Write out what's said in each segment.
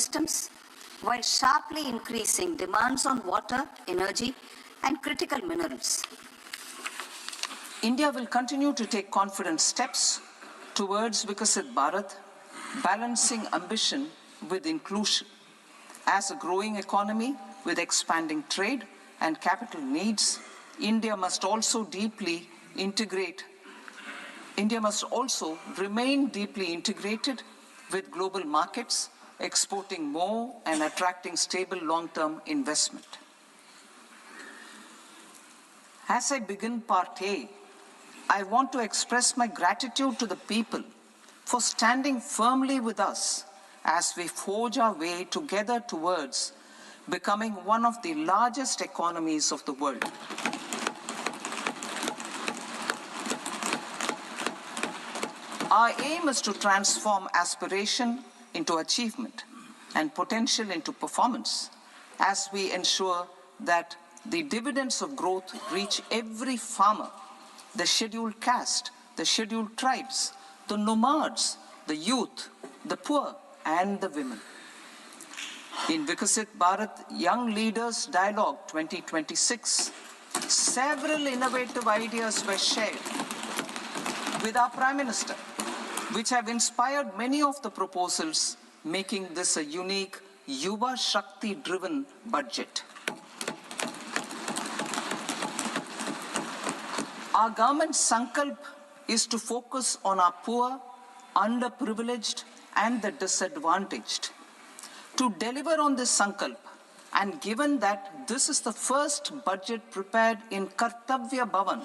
ecosystems while sharply increasing demands on water, energy, and critical minerals. India will continue to take confident steps towards Vikasit Bharat, balancing ambition with inclusion. As a growing economy with expanding trade and capital needs, India must also remain deeply integrated with global markets, exporting more and attracting stable long-term investment. As I begin Part A, I want to express my gratitude to the people for standing firmly with us as we forge our way together towards becoming one of the largest economies of the world. Our aim is to transform aspiration into achievement and potential into performance as we ensure that the dividends of growth reach every farmer, the scheduled caste, the scheduled tribes, the nomads, the youth, the poor, and the women. In Vikasit Bharat Young Leaders Dialogue 2026, several innovative ideas were shared with our Prime Minister, which have inspired many of the proposals, making this a unique Yuva Shakti-driven budget. Our government's sankalp is to focus on our poor, underprivileged, and the disadvantaged. To deliver on this sankalp, and given that this is the first budget prepared in Kartavya Bhavan,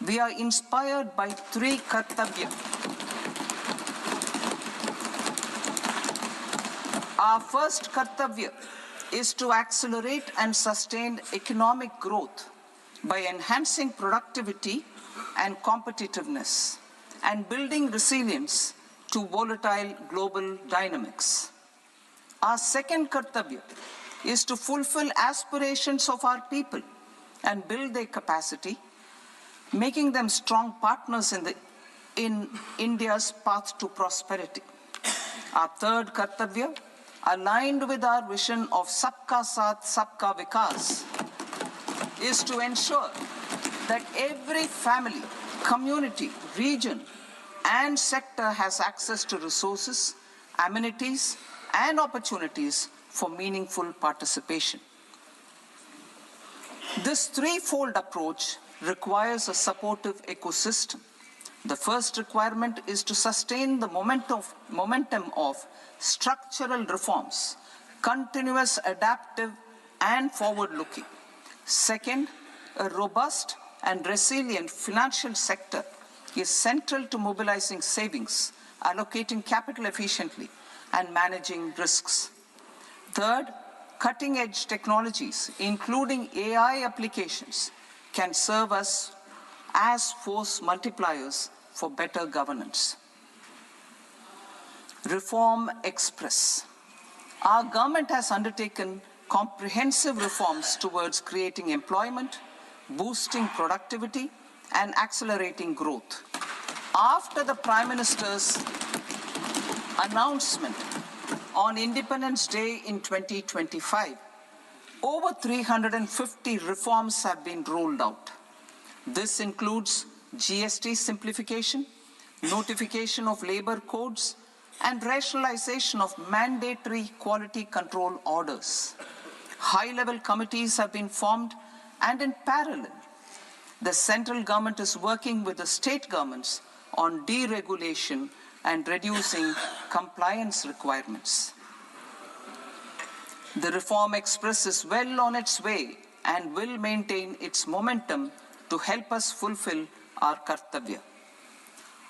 we are inspired by three Kartavya. Our first Kartavya is to accelerate and sustain economic growth by enhancing productivity and competitiveness and building resilience to volatile global dynamics. Our second Kartavya is to fulfill aspirations of our people and build their capacity, making them strong partners in India's path to prosperity. Our third Kartavya, aligned with our vision of Sabka Saath, Sabka Vikas, is to ensure that every family, community, region, and sector has access to resources, amenities, and opportunities for meaningful participation. This threefold approach requires a supportive ecosystem. The first requirement is to sustain the momentum of structural reforms, continuous, adaptive, and forward-looking. Second, a robust and resilient financial sector is central to mobilizing savings, allocating capital efficiently, and managing risks. Third, cutting-edge technologies, including AI applications, can serve us as force multipliers for better governance. Reform Express. Our government has undertaken comprehensive reforms towards creating employment, boosting productivity, and accelerating growth. After the Prime Minister's announcement on Independence Day in 2025, over 350 reforms have been rolled out. This includes GST simplification, notification of labor codes, and rationalization of mandatory quality control orders. High-level committees have been formed, and in parallel, the central government is working with the state governments on deregulation and reducing compliance requirements. The Reform Express is well on its way and will maintain its momentum to help us fulfill our Kartavya.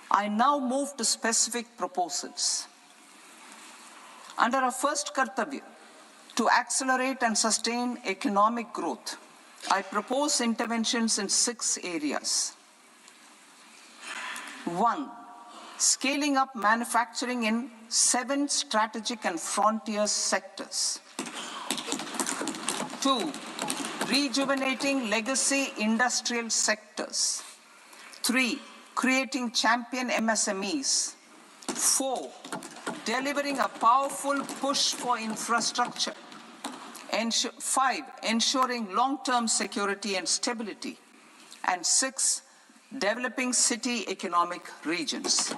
I now move to specific proposals. Under our first Kartavya, to accelerate and sustain economic growth, I propose interventions in 6 areas. 1. Scaling up manufacturing in 7 strategic and frontier sectors. 2. Rejuvenating legacy industrial sectors. 3. Creating champion MSMEs. 4. delivering a powerful push for infrastructure. 5, ensuring long-term security and stability. And 6, developing city economic regions.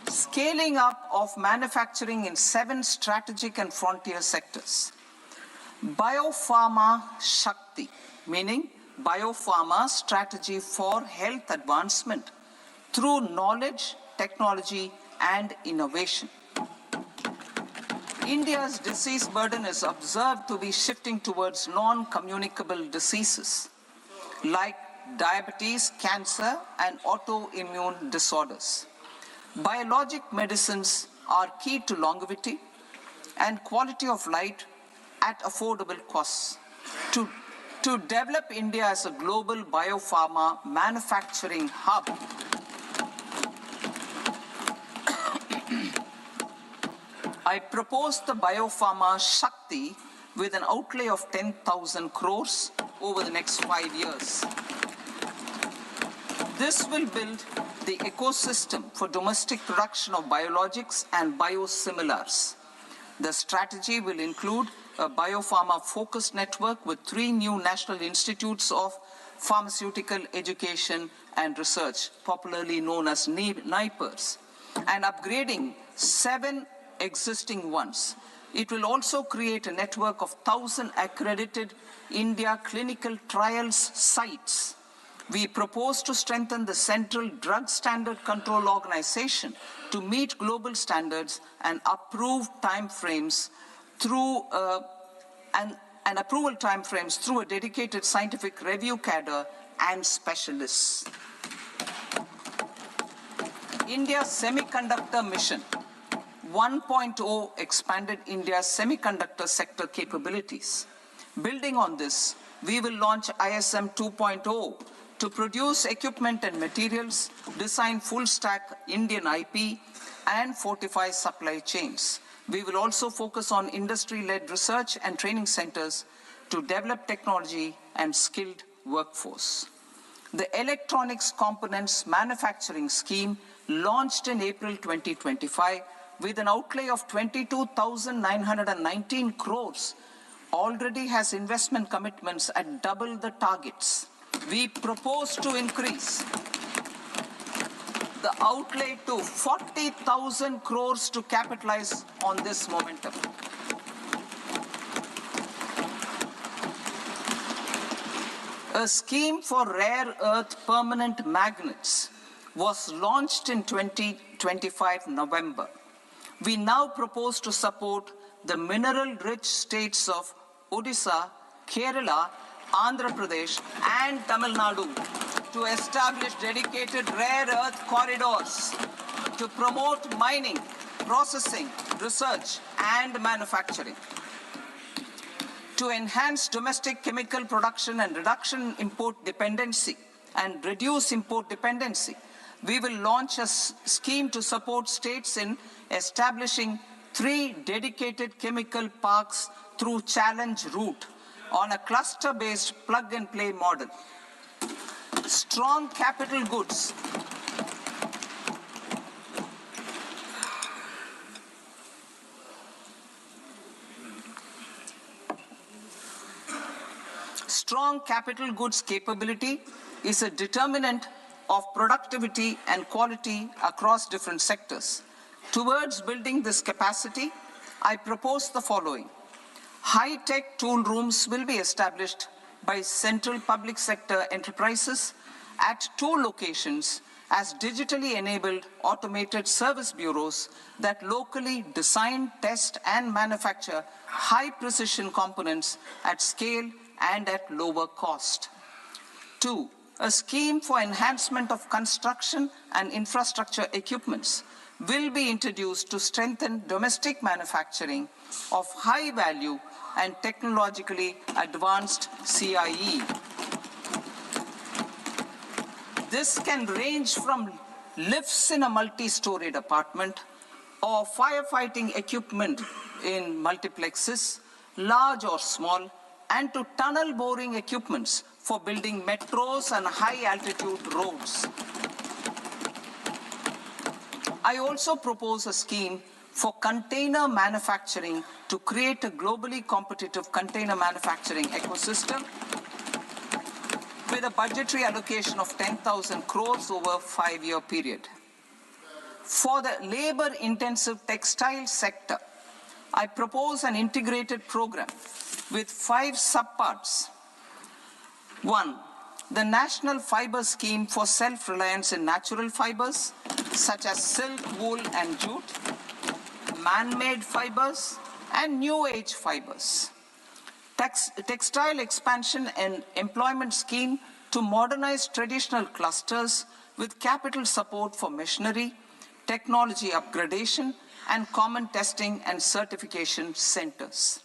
Scaling up of manufacturing in 7 strategic and frontier sectors. Biopharma Shakti, meaning biopharma strategy for health advancement through knowledge, technology, and innovation. India's disease burden is observed to be shifting towards non-communicable diseases like diabetes, cancer, and autoimmune disorders. Biologic medicines are key to longevity and quality of life at affordable costs. To develop India as a global biopharma manufacturing hub, I propose the Biopharma Shakti with an outlay of 10,000 crores over the next 5 years. This will build the ecosystem for domestic production of biologics and biosimilars. The strategy will include a biopharma-focused network with 3 new national institutes of pharmaceutical education and research, popularly known as NIPERs, and upgrading 7 existing ones. It will also create a network of 1,000 accredited India clinical trials sites. We propose to strengthen the Central Drug Standard Control Organization to meet global standards and approve timeframes through and approval timeframes through a dedicated scientific review cadre and specialists. India's Semiconductor Mission 1.0 expanded India's semiconductor sector capabilities. Building on this, we will launch ISM 2.0 to produce equipment and materials, design full-stack Indian IP, and fortify supply chains. We will also focus on industry-led research and training centers to develop technology and skilled workforce. The Electronics Components Manufacturing Scheme, launched in April 2025, with an outlay of 22,919 crores, already has investment commitments at double the targets. We propose to increase the outlay to 40,000 crores to capitalize on this momentum. A scheme for rare earth permanent magnets was launched in 2025 November. We now propose to support the mineral-rich states of Odisha, Kerala, Andhra Pradesh, and Tamil Nadu to establish dedicated rare earth corridors to promote mining, processing, research, and manufacturing. To enhance domestic chemical production and reduce import dependency, we will launch a scheme to support states in establishing 3 dedicated chemical parks through challenge route on a cluster-based plug-and-play model. Strong capital goods. Strong capital goods capability is a determinant of productivity and quality across different sectors. Towards building this capacity, I propose the following. High-tech tool rooms will be established by central public sector enterprises at 2 locations as digitally enabled automated service bureaus that locally design, test, and manufacture high-precision components at scale and at lower cost. 2, a scheme for enhancement of construction and infrastructure equipments will be introduced to strengthen domestic manufacturing of high value and technologically advanced CIE. This can range from lifts in a multi-storied apartment or firefighting equipment in multiplexes, large or small, and to tunnel boring equipments for building metros and high-altitude roads. I also propose a scheme for container manufacturing to create a globally competitive container manufacturing ecosystem with a budgetary allocation of 10,000 crores over a 5-year period. For the labor-intensive textile sector, I propose an integrated program with 5 subparts. 1. The National Fiber Scheme for Self-Reliance in Natural Fibers, such as silk, wool, and jute, man-made fibers, and new age fibers. Textile expansion and employment scheme to modernize traditional clusters with capital support for machinery, technology upgradation, and common testing and certification centers.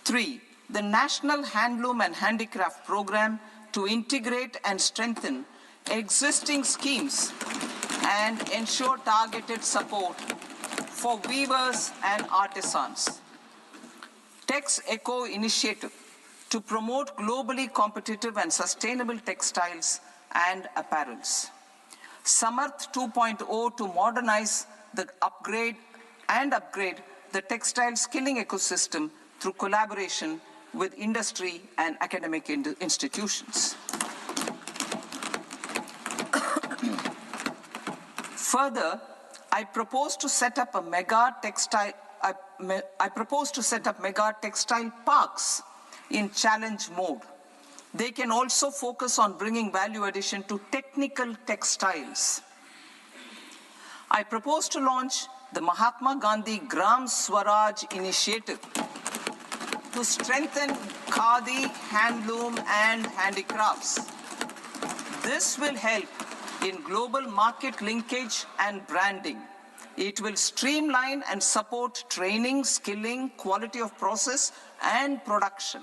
3. The National Handloom and Handicraft Program to integrate and strengthen existing schemes and ensure targeted support for weavers and artisans. Tex Eco Initiative to promote globally competitive and sustainable textiles and apparels. Samarth 2.0 to modernize the upgrade the textile skilling ecosystem through collaboration with industry and academic institutions. Further, I propose to set up mega textile parks in challenge mode. They can also focus on bringing value addition to technical textiles. I propose to launch the Mahatma Gandhi Gram Swaraj initiative to strengthen khadi, handloom, and handicrafts. This will help in global market linkage and branding. It will streamline and support training, skilling, quality of process, and production.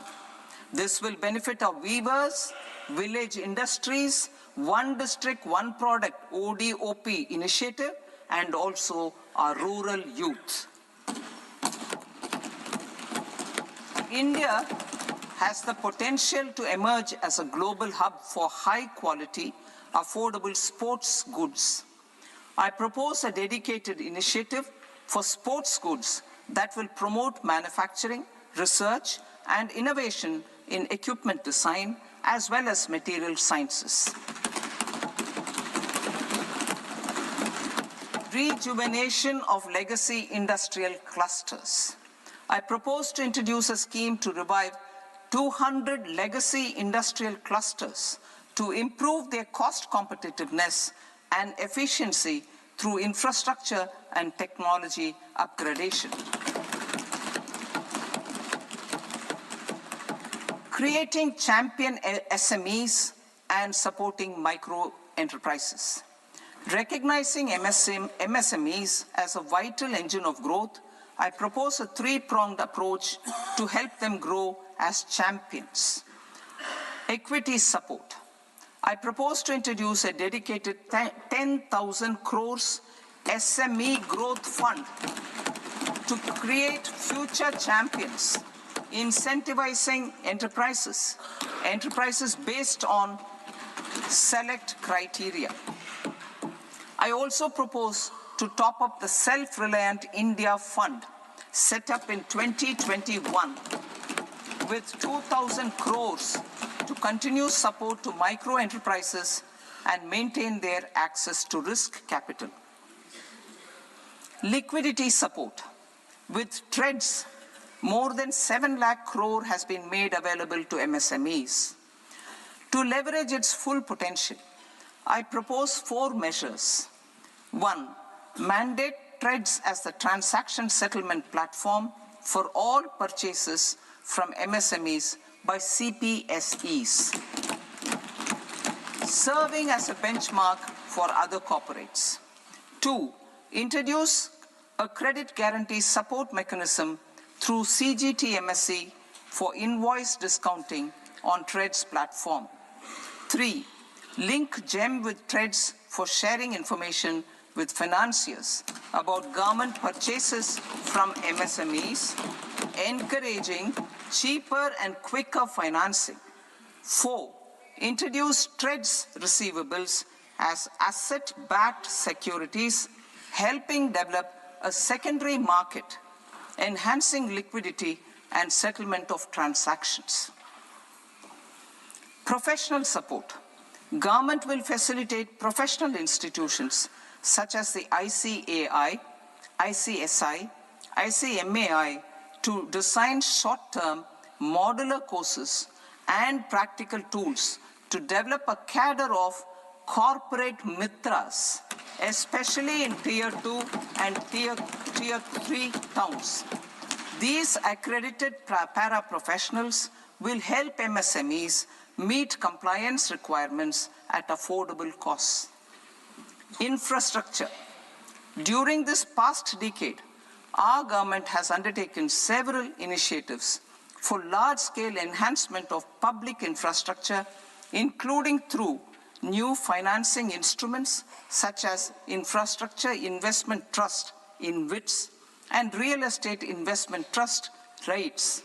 This will benefit our weavers, village industries, One District, One Product ODOP initiative, and also our rural youth. India has the potential to emerge as a global hub for high-quality, affordable sports goods. I propose a dedicated initiative for sports goods that will promote manufacturing, research, and innovation in equipment design, as well as material sciences. Rejuvenation of legacy industrial clusters. I propose to introduce a scheme to revive 200 legacy industrial clusters to improve their cost competitiveness and efficiency through infrastructure and technology upgradation. Creating champion SMEs and supporting micro enterprises. Recognizing MSMEs as a vital engine of growth, I propose a 3-pronged approach to help them grow as champions. Equity support. I propose to introduce a dedicated 10,000 crores SME growth fund to create future champions, incentivizing enterprises based on select criteria. I also propose to top up the Self-Reliant India Fund set up in 2021 with 2,000 crores to continue support to micro enterprises and maintain their access to risk capital. Liquidity support. With TREDS, more than 7 lakh crore has been made available to MSMEs. To leverage its full potential, I propose 4 measures. 1, mandate TREDS as the transaction settlement platform for all purchases from MSMEs by CPSEs, serving as a benchmark for other corporates. 2, introduce a credit guarantee support mechanism through CGTMSE for invoice discounting on TREDS platform. 3, link GEM with TREDS for sharing information with financiers about government purchases from MSMEs, encouraging cheaper and quicker financing. 4, introduce TREDS receivables as asset-backed securities helping develop a secondary market, enhancing liquidity and settlement of transactions. Professional support. Government will facilitate professional institutions such as the ICAI, ICSI, ICMAI to design short-term modular courses and practical tools to develop a cadre of corporate mitras, especially in Tier 2 and Tier 3 towns. These accredited para-professionals will help MSMEs meet compliance requirements at affordable costs. Infrastructure. During this past decade, our government has undertaken several initiatives for large-scale enhancement of public infrastructure, including through new financing instruments such as Infrastructure Investment Trust (InvITs) and Real Estate Investment Trust (REITs),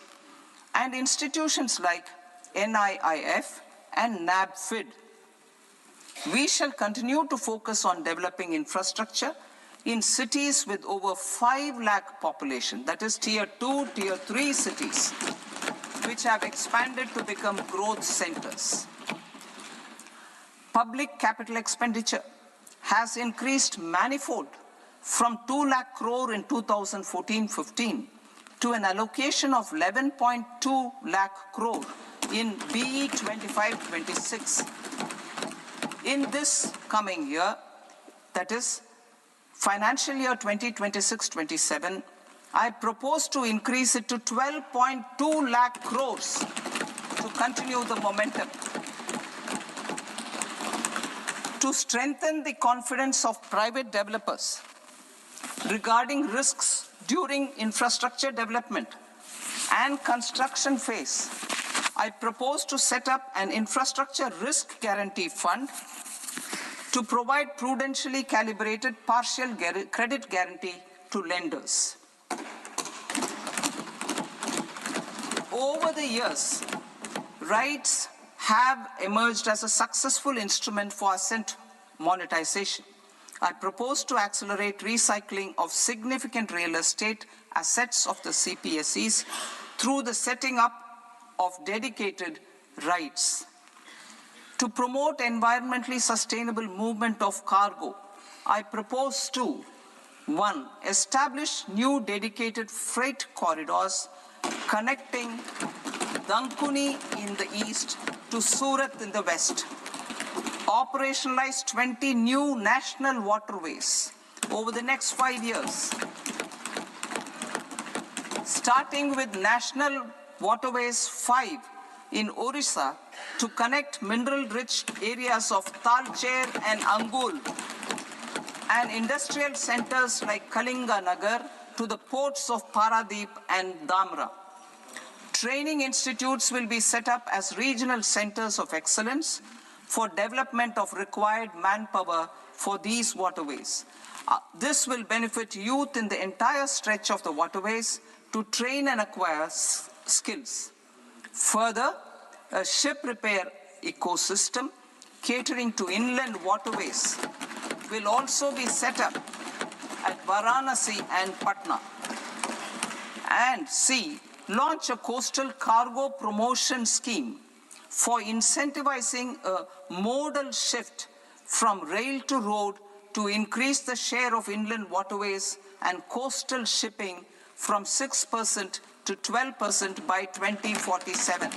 and institutions like NIIF and NABFID. We shall continue to focus on developing infrastructure in cities with over 5 lakh population, that is Tier 2, Tier 3 cities, which have expanded to become growth centers. Public capital expenditure has increased manifold from 2 lakh crore in 2014-15 to an allocation of 11.2 lakh crore in BE 25-26. In this coming year, that is financial year 2026-27, I propose to increase it to 12.2 lakh crores to continue the momentum. To strengthen the confidence of private developers regarding risks during infrastructure development and construction phase, I propose to set up an infrastructure risk guarantee fund to provide prudentially calibrated partial credit guarantee to lenders. Over the years, REITs have emerged as a successful instrument for asset monetization. I propose to accelerate recycling of significant real estate assets of the CPSEs through the setting up of dedicated REITs. To promote environmentally sustainable movement of cargo, I propose to 1. Establish new dedicated freight corridors connecting Dankuni in the east to Surat in the west. Operationalize 20 new national waterways over the next 5 years. Starting with National Waterways 5 in Orissa to connect mineral-rich areas of Talcher and Angul and industrial centers like Kalinga Nagar to the ports of Paradip and Dhamra. Training institutes will be set up as regional centers of excellence for development of required manpower for these waterways. This will benefit youth in the entire stretch of the waterways to train and acquire skills. Further, a ship repair ecosystem catering to inland waterways will also be set up at Varanasi and Patna. And C, launch a coastal cargo promotion scheme for incentivizing a modal shift from rail to road to increase the share of inland waterways and coastal shipping from 6% to 12% by 2047.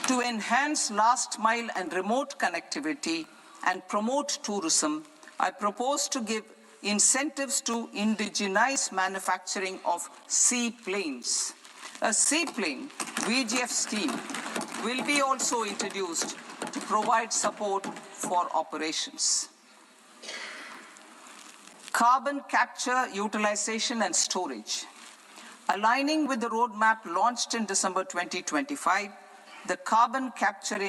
To enhance last mile and remote connectivity and promote tourism, I propose to give incentives to indigenize manufacturing of seaplanes. A seaplane VGF scheme will be also introduced to provide support for operations. Carbon capture, utilization and storage. Aligning with the roadmap launched in December 2025, the carbon capture,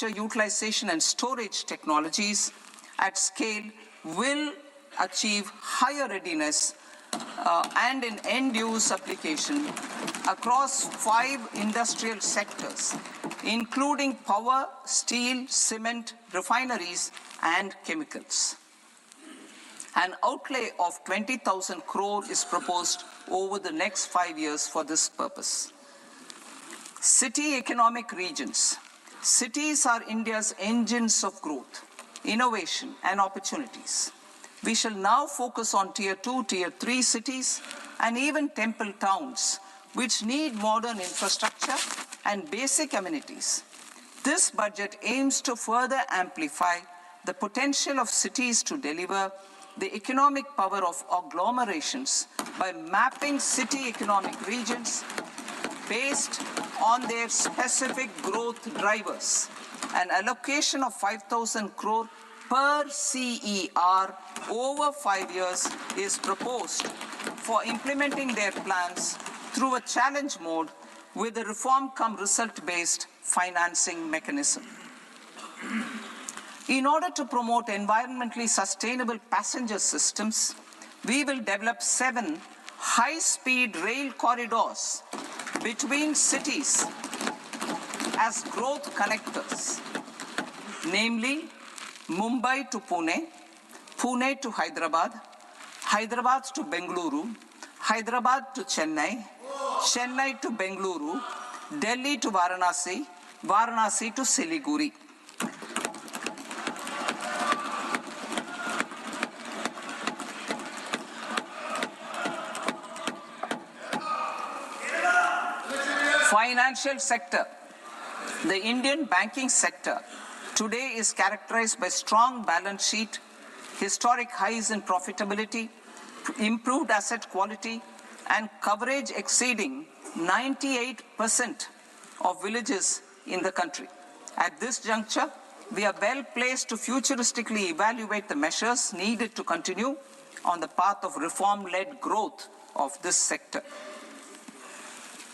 utilization and storage technologies at scale will achieve higher readiness and in end-use application across 5 industrial sectors, including power, steel, cement, refineries, and chemicals. An outlay of 20,000 crore is proposed over the next 5 years for this purpose. City economic regions. Cities are India's engines of growth, innovation, and opportunities. We shall now focus on Tier 2, Tier 3 cities, and even temple towns, which need modern infrastructure and basic amenities. This budget aims to further amplify the potential of cities to deliver the economic power of agglomerations by mapping city economic regions based on their specific growth drivers. An allocation of 5,000 crore per CER over 5 years is proposed for implementing their plans through a challenge mode with a reform-cum-result-based financing mechanism. In order to promote environmentally sustainable passenger systems, we will develop 7 high-speed rail corridors between cities as growth connectors, namely Mumbai to Pune, Pune to Hyderabad, Hyderabad to Bengaluru, Hyderabad to Chennai, Chennai to Bengaluru, Delhi to Varanasi, Varanasi to Siliguri. Financial sector. The Indian banking sector today is characterized by strong balance sheet, historic highs in profitability, improved asset quality, and coverage exceeding 98% of villages in the country. At this juncture, we are well placed to futuristically evaluate the measures needed to continue on the path of reform-led growth of this sector.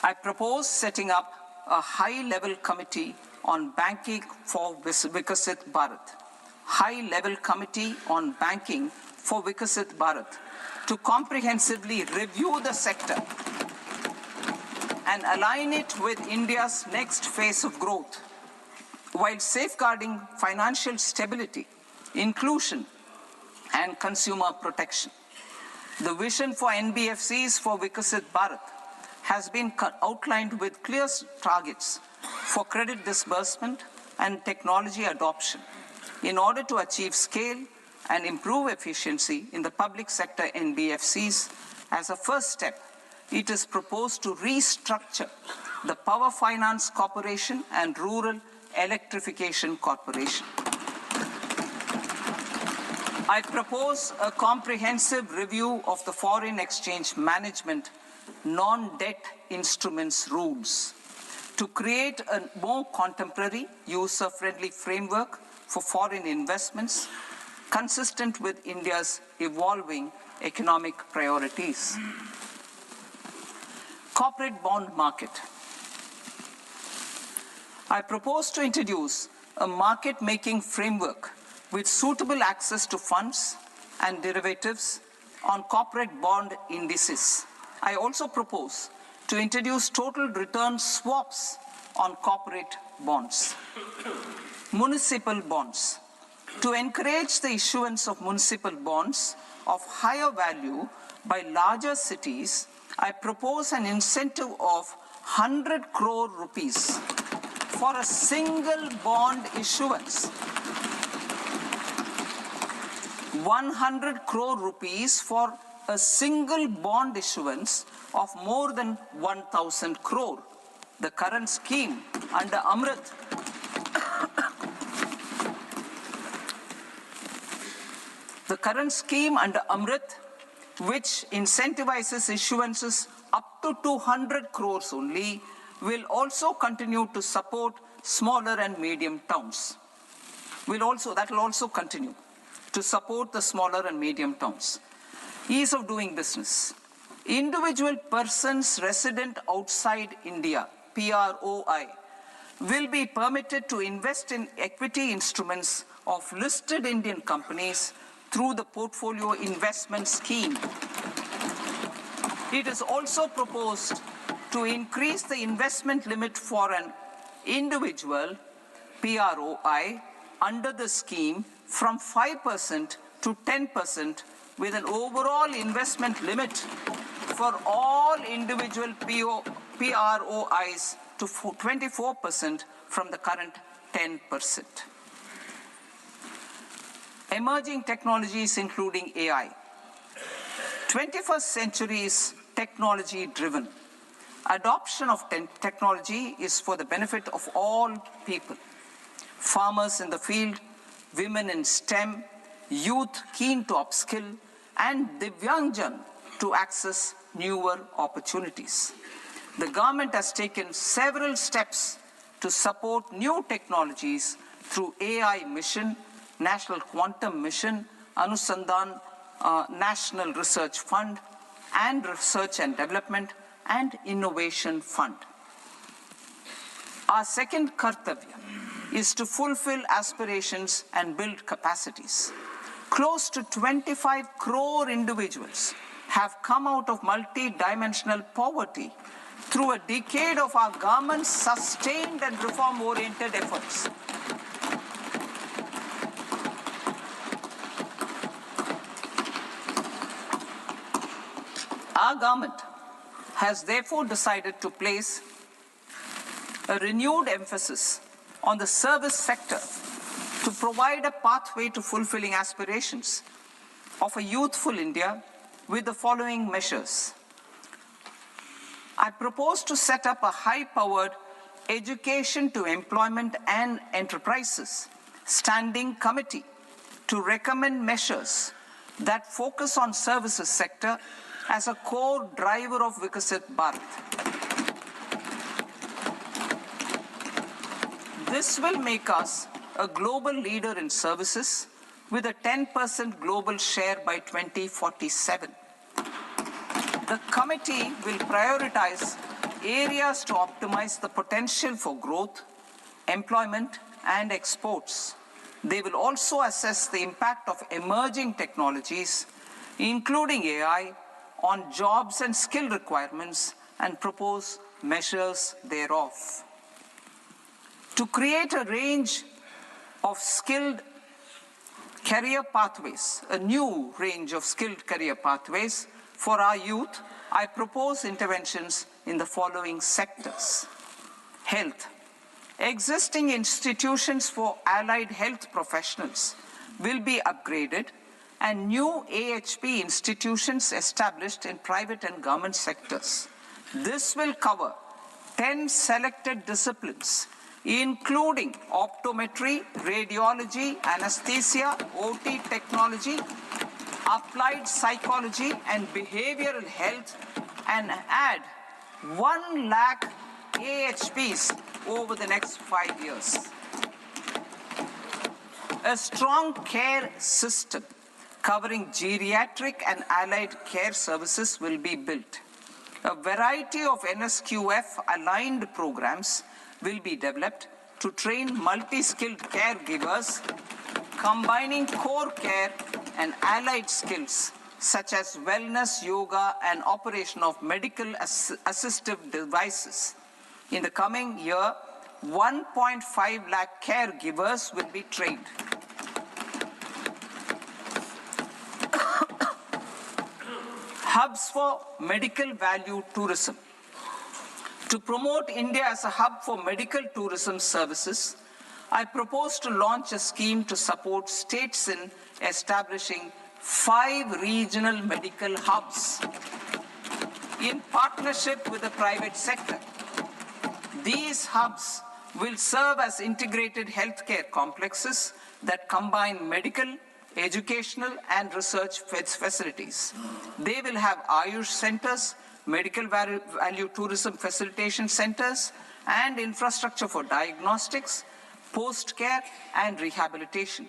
I propose setting up a high-level committee on banking for Vikasit Bharat. High-level committee on banking for Vikasit Bharat to comprehensively review the sector and align it with India's next phase of growth, while safeguarding financial stability, inclusion, and consumer protection. The vision for NBFCs for Vikasit Bharat has been outlined with clear targets for credit disbursement and technology adoption in order to achieve scale and improve efficiency in the public sector NBFCs. As a first step, it is proposed to restructure the Power Finance Corporation and Rural Electrification Corporation. I propose a comprehensive review of the foreign exchange management non-debt instruments rules to create a more contemporary, user-friendly framework for foreign investments consistent with India's evolving economic priorities. Corporate bond market. I propose to introduce a market-making framework with suitable access to funds and derivatives on corporate bond indices. I also propose to introduce total return swaps on corporate bonds. Municipal bonds. To encourage the issuance of municipal bonds of higher value by larger cities, I propose an incentive of 100 crore rupees for a single bond issuance. 100 crore rupees for a single bond issuance of more than 1,000 crore. The current scheme under Amrit which incentivizes issuances up to 200 crores only, will also continue to support smaller and medium towns. That will also continue to support the smaller and medium towns. Ease of doing business. Individual persons resident outside India, PROI, will be permitted to invest in equity instruments of listed Indian companies through the Portfolio Investment Scheme. It is also proposed to increase the investment limit for an individual PROI under the scheme from 5% to 10%, with an overall investment limit for all individual PROIs to 24% from the current 10%. Emerging technologies including AI. 21st century is technology-driven. Adoption of technology is for the benefit of all people. Farmers in the field, women in STEM, youth keen to upskill, and Divyangjan to access newer opportunities. The government has taken several steps to support new technologies through AI Mission, National Quantum Mission, Anusandhan National Research Fund, and Research and Development and Innovation Fund. Our second kartavya is to fulfill aspirations and build capacities. Close to 25 crore individuals have come out of multi-dimensional poverty through a decade of our government's sustained and reform-oriented efforts. Our government has therefore decided to place a renewed emphasis on the service sector to provide a pathway to fulfilling aspirations of a youthful India with the following measures. I propose to set up a high-powered Education to Employment and Enterprises Standing Committee to recommend measures that focus on services sector as a core driver of Vikasit Bharat. This will make us a global leader in services with a 10% global share by 2047. The committee will prioritize areas to optimize the potential for growth, employment, and exports. They will also assess the impact of emerging technologies, including AI, on jobs and skill requirements and propose measures thereof. To create a range of skilled career pathways, a new range of skilled career pathways for our youth, I propose interventions in the following sectors. Health. Existing institutions for allied health professionals will be upgraded and new AHP institutions established in private and government sectors. This will cover 10 selected disciplines, including optometry, radiology, anesthesia, OT technology, applied psychology, and behavioral health, and add 1 lakh AHPs over the next 5 years. A strong care system covering geriatric and allied care services will be built. A variety of NSQF-aligned programs will be developed to train multi-skilled caregivers, combining core care and allied skills such as wellness, yoga, and operation of medical assistive devices. In the coming year, 1.5 lakh caregivers will be trained. Hubs for medical value tourism. To promote India as a hub for medical tourism services, I propose to launch a scheme to support states in establishing 5 regional medical hubs in partnership with the private sector. These hubs will serve as integrated healthcare complexes that combine medical, educational, and research facilities. They will have Ayush centers, medical value tourism facilitation centers, and infrastructure for diagnostics, post-care, and rehabilitation.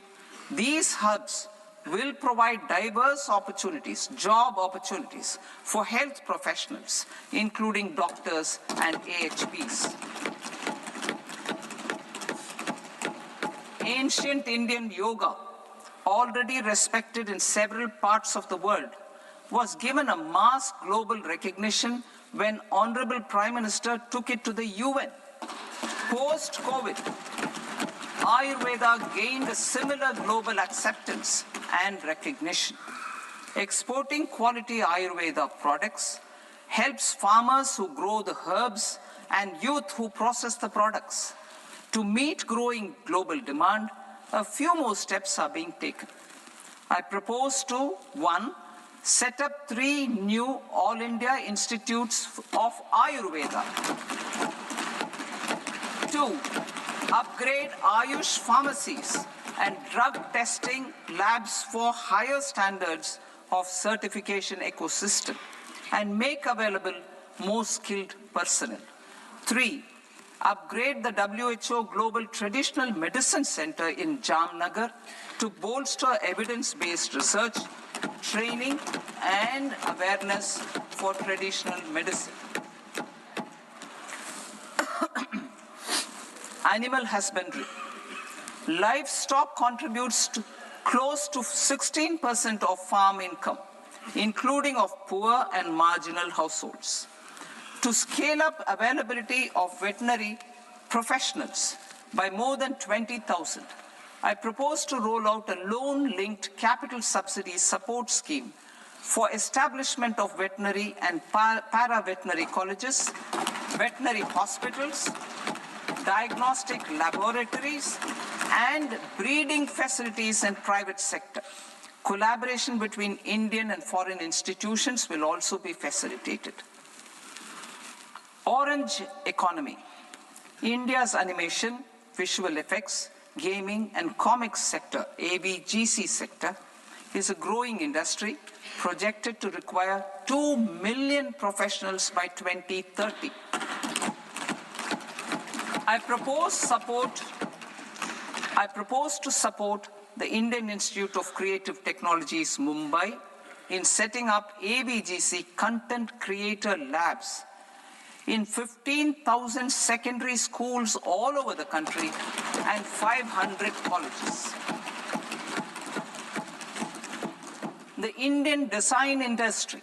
These hubs will provide diverse opportunities, job opportunities for health professionals, including doctors and AHPs. Ancient Indian yoga, already respected in several parts of the world, was given a mass global recognition when Honorable Prime Minister took it to the UN. Post-COVID, Ayurveda gained a similar global acceptance and recognition. Exporting quality Ayurveda products helps farmers who grow the herbs and youth who process the products. To meet growing global demand, a few more steps are being taken. I propose to, 1, set up 3 new All India Institutes of Ayurveda. 2, upgrade Ayush pharmacies and drug testing labs for higher standards of certification ecosystem and make available more skilled personnel. 3, upgrade the WHO Global Traditional Medicine Center in Jalna to bolster evidence-based research, training, and awareness for traditional medicine. Animal husbandry. Livestock contributes to close to 16% of farm income, including of poor and marginal households. To scale up availability of veterinary professionals by more than 20,000, I propose to roll out a loan-linked capital subsidy support scheme for establishment of veterinary and para-veterinary colleges, veterinary hospitals, diagnostic laboratories, and breeding facilities in private sector. Collaboration between Indian and foreign institutions will also be facilitated. Orange economy. India's animation, visual effects, gaming and comics sector, AVGC sector, is a growing industry projected to require 2 million professionals by 2030. I propose to support the Indian Institute of Creative Technologies, Mumbai, in setting up AVGC content creator labs in 15,000 secondary schools all over the country and 500 colleges. The Indian design industry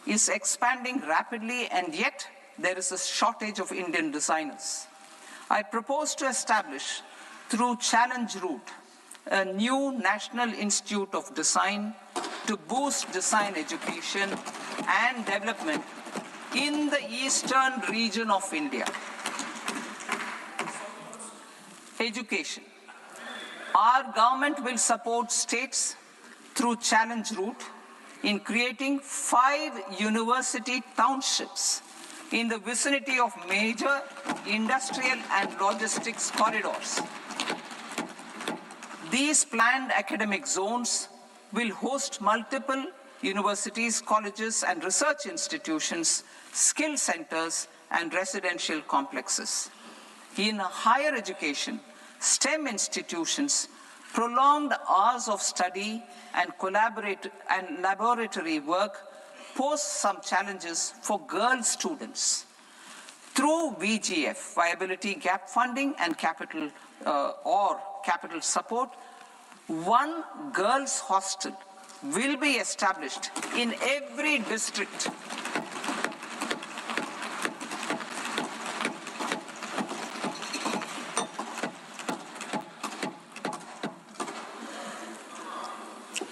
is expanding rapidly, and yet there is a shortage of Indian designers. I propose to establish, through Challenge Route, a new National Institute of Design to boost design education and development in the eastern region of India. Education. Our government will support states through Challenge Route in creating 5 university townships in the vicinity of major industrial and logistics corridors. These planned academic zones will host multiple universities, colleges, and research institutions, skill centers, and residential complexes. In higher education, STEM institutions, prolonged hours of study and laboratory work pose some challenges for girl students. Through VGF, Viability Gap Funding and capital support, 1 girls' hostel will be established in every district.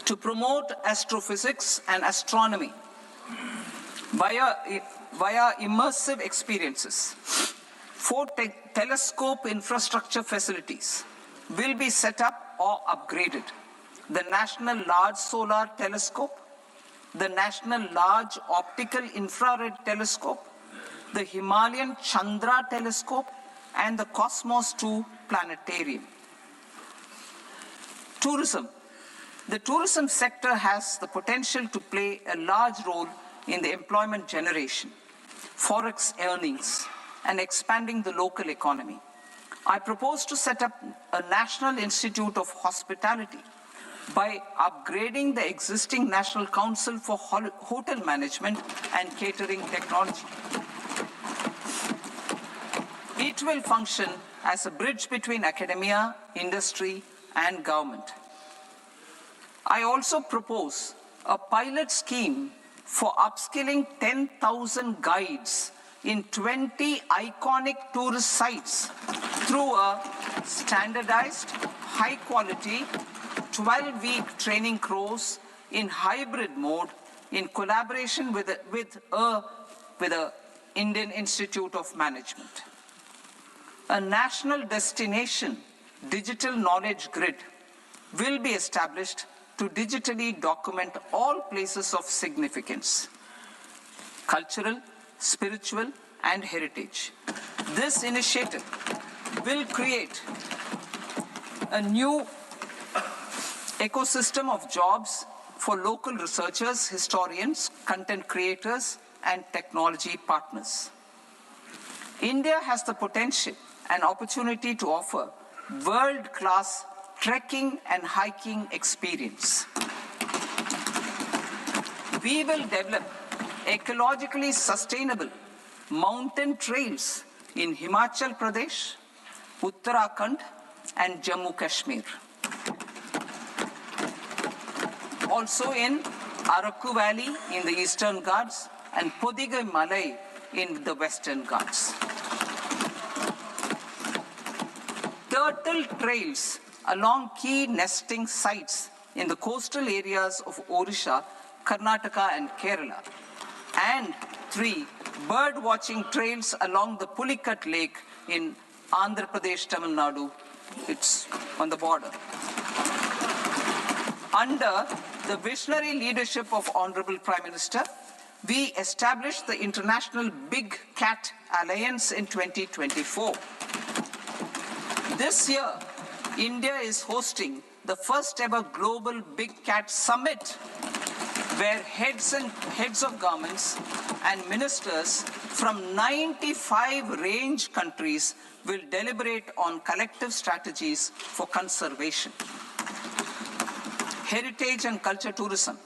To promote astrophysics and astronomy via immersive experiences, 4 telescope infrastructure facilities will be set up or upgraded. The National Large Solar Telescope, the National Large Optical Infrared Telescope, the Himalayan Chandra Telescope, and the Cosmos 2 Planetarium. Tourism. The tourism sector has the potential to play a large role in the employment generation, forex earnings, and expanding the local economy. I propose to set up a National Institute of Hospitality by upgrading the existing National Council for Hotel Management and Catering Technology. It will function as a bridge between academia, industry, and government. I also propose a pilot scheme for upskilling 10,000 guides in 20 iconic tourist sites through a standardized, high-quality, 12-week training course in hybrid mode in collaboration with the Indian Institute of Management. A national destination digital knowledge grid will be established to digitally document all places of significance, cultural, spiritual, and heritage. This initiative will create a new ecosystem of jobs for local researchers, historians, content creators, and technology partners. India has the potential and opportunity to offer world-class trekking and hiking experience. We will develop ecologically sustainable mountain trails in Himachal Pradesh, Uttarakhand, and Jammu Kashmir. Also in Araku Valley in the Eastern Ghats and Pudhari Malai in the Western Ghats. Turtle trails along key nesting sites in the coastal areas of Odisha, Karnataka, and Kerala. And 3, bird watching trails along the Pulikat Lake in Andhra Pradesh, Tamil Nadu. It's on the border. Under the visionary leadership of Honorable Prime Minister, we established the International Big Cat Alliance in 2024. This year, India is hosting the first ever Global Big Cat Summit, where heads of governments and ministers from 95 range countries will deliberate on collective strategies for conservation. Heritage and culture tourism.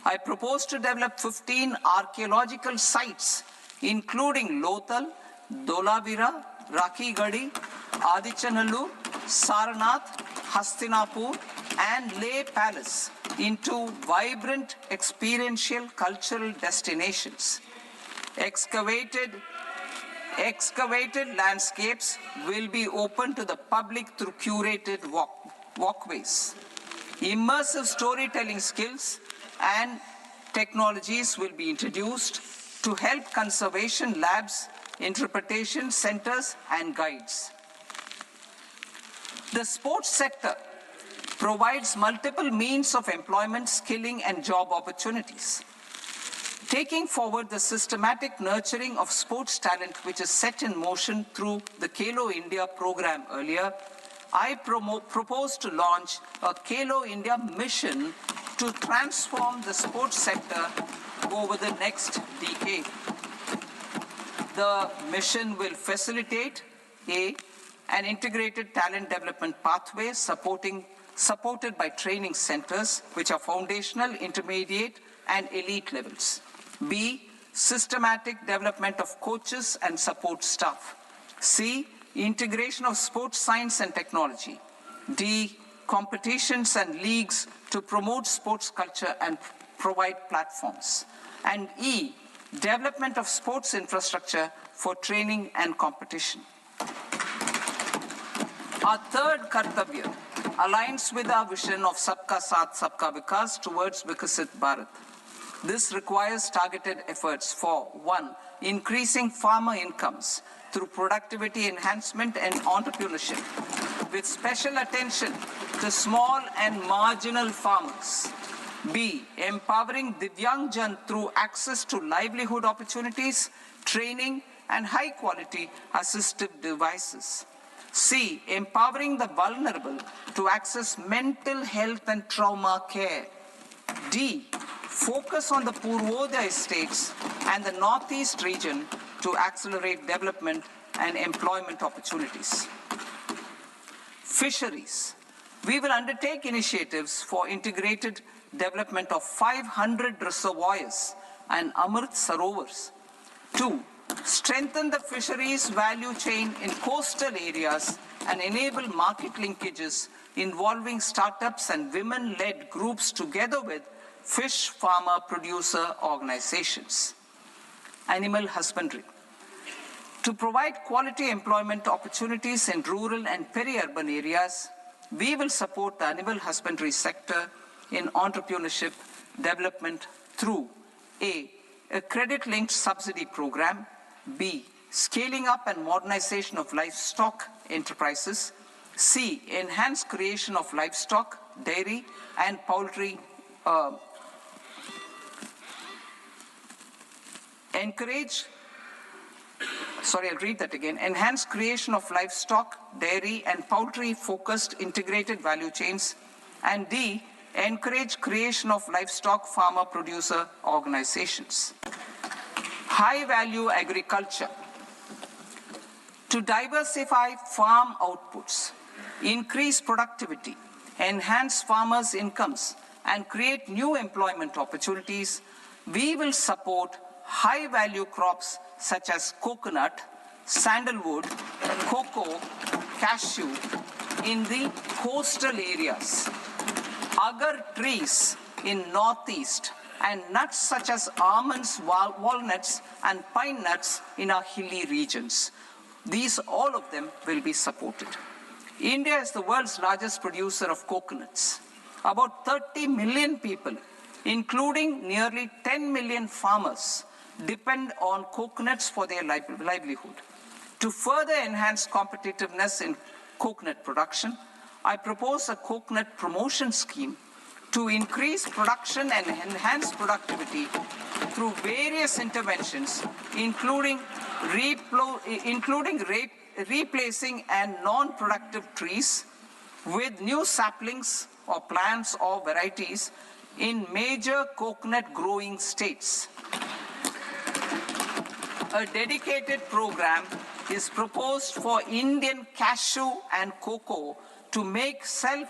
I propose to develop 15 archaeological sites, including Lothal, Dholavira, Rakhi Gadi, Adichanallur, Saranath, Hastinapur, and Leh Palace into vibrant experiential cultural destinations. Excavated landscapes will be open to the public through curated walkways. Immersive storytelling skills and technologies will be introduced to help conservation labs, interpretation centers, and guides. The sports sector provides multiple means of employment, skilling, and job opportunities. Taking forward the systematic nurturing of sports talent which is set in motion through the Khelo India program earlier, I propose to launch a Khelo India mission to transform the sports sector over the next decade. The mission will facilitate an integrated talent development pathway supported by training centers which are foundational, intermediate, and elite levels. B, systematic development of coaches and support staff. C, integration of sports science and technology. D, competitions and leagues to promote sports culture and provide platforms. And E, development of sports infrastructure for training and competition. Our third Kartavya aligns with our vision of Sabka Saath, Sabka Vikas towards Vikasit Bharat. This requires targeted efforts for 1, increasing farmer incomes through productivity enhancement and entrepreneurship, with special attention to small and marginal farmers. B, empowering Divyangjan through access to livelihood opportunities, training, and high-quality assistive devices. C, empowering the vulnerable to access mental health and trauma care. D, focus on the Purvodaya states and the Northeast region to accelerate development and employment opportunities. Fisheries. We will undertake initiatives for integrated development of 500 reservoirs and Amrit Sarovars. 2, strengthen the fisheries value chain in coastal areas and enable market linkages involving startups and women-led groups together with fish farmer producer organizations. Animal husbandry. To provide quality employment opportunities in rural and peri-urban areas, we will support the animal husbandry sector in entrepreneurship development through A, a credit-linked subsidy program, B, scaling up and modernization of livestock enterprises, C, enhanced creation of livestock, dairy and poultry, enhanced creation of livestock, dairy and poultry focused integrated value chains, and D, encourage creation of livestock farmer producer organizations. High value agriculture. To diversify farm outputs, increase productivity, enhance farmers' incomes, and create new employment opportunities, we will support high-value crops such as coconut, sandalwood, cocoa, cashew in the coastal areas, agar trees in northeast, and nuts such as almonds, walnuts, and pine nuts in our hilly regions. These, all of them, will be supported. India is the world's largest producer of coconuts. About 30 million people, including nearly 10 million farmers, depend on coconuts for their livelihood. To further enhance competitiveness in coconut production, I propose a coconut promotion scheme to increase production and enhance productivity through various interventions, including replacing and non-productive trees with new saplings or plants or varieties in major coconut growing states. A dedicated program is proposed for Indian cashew and cocoa to make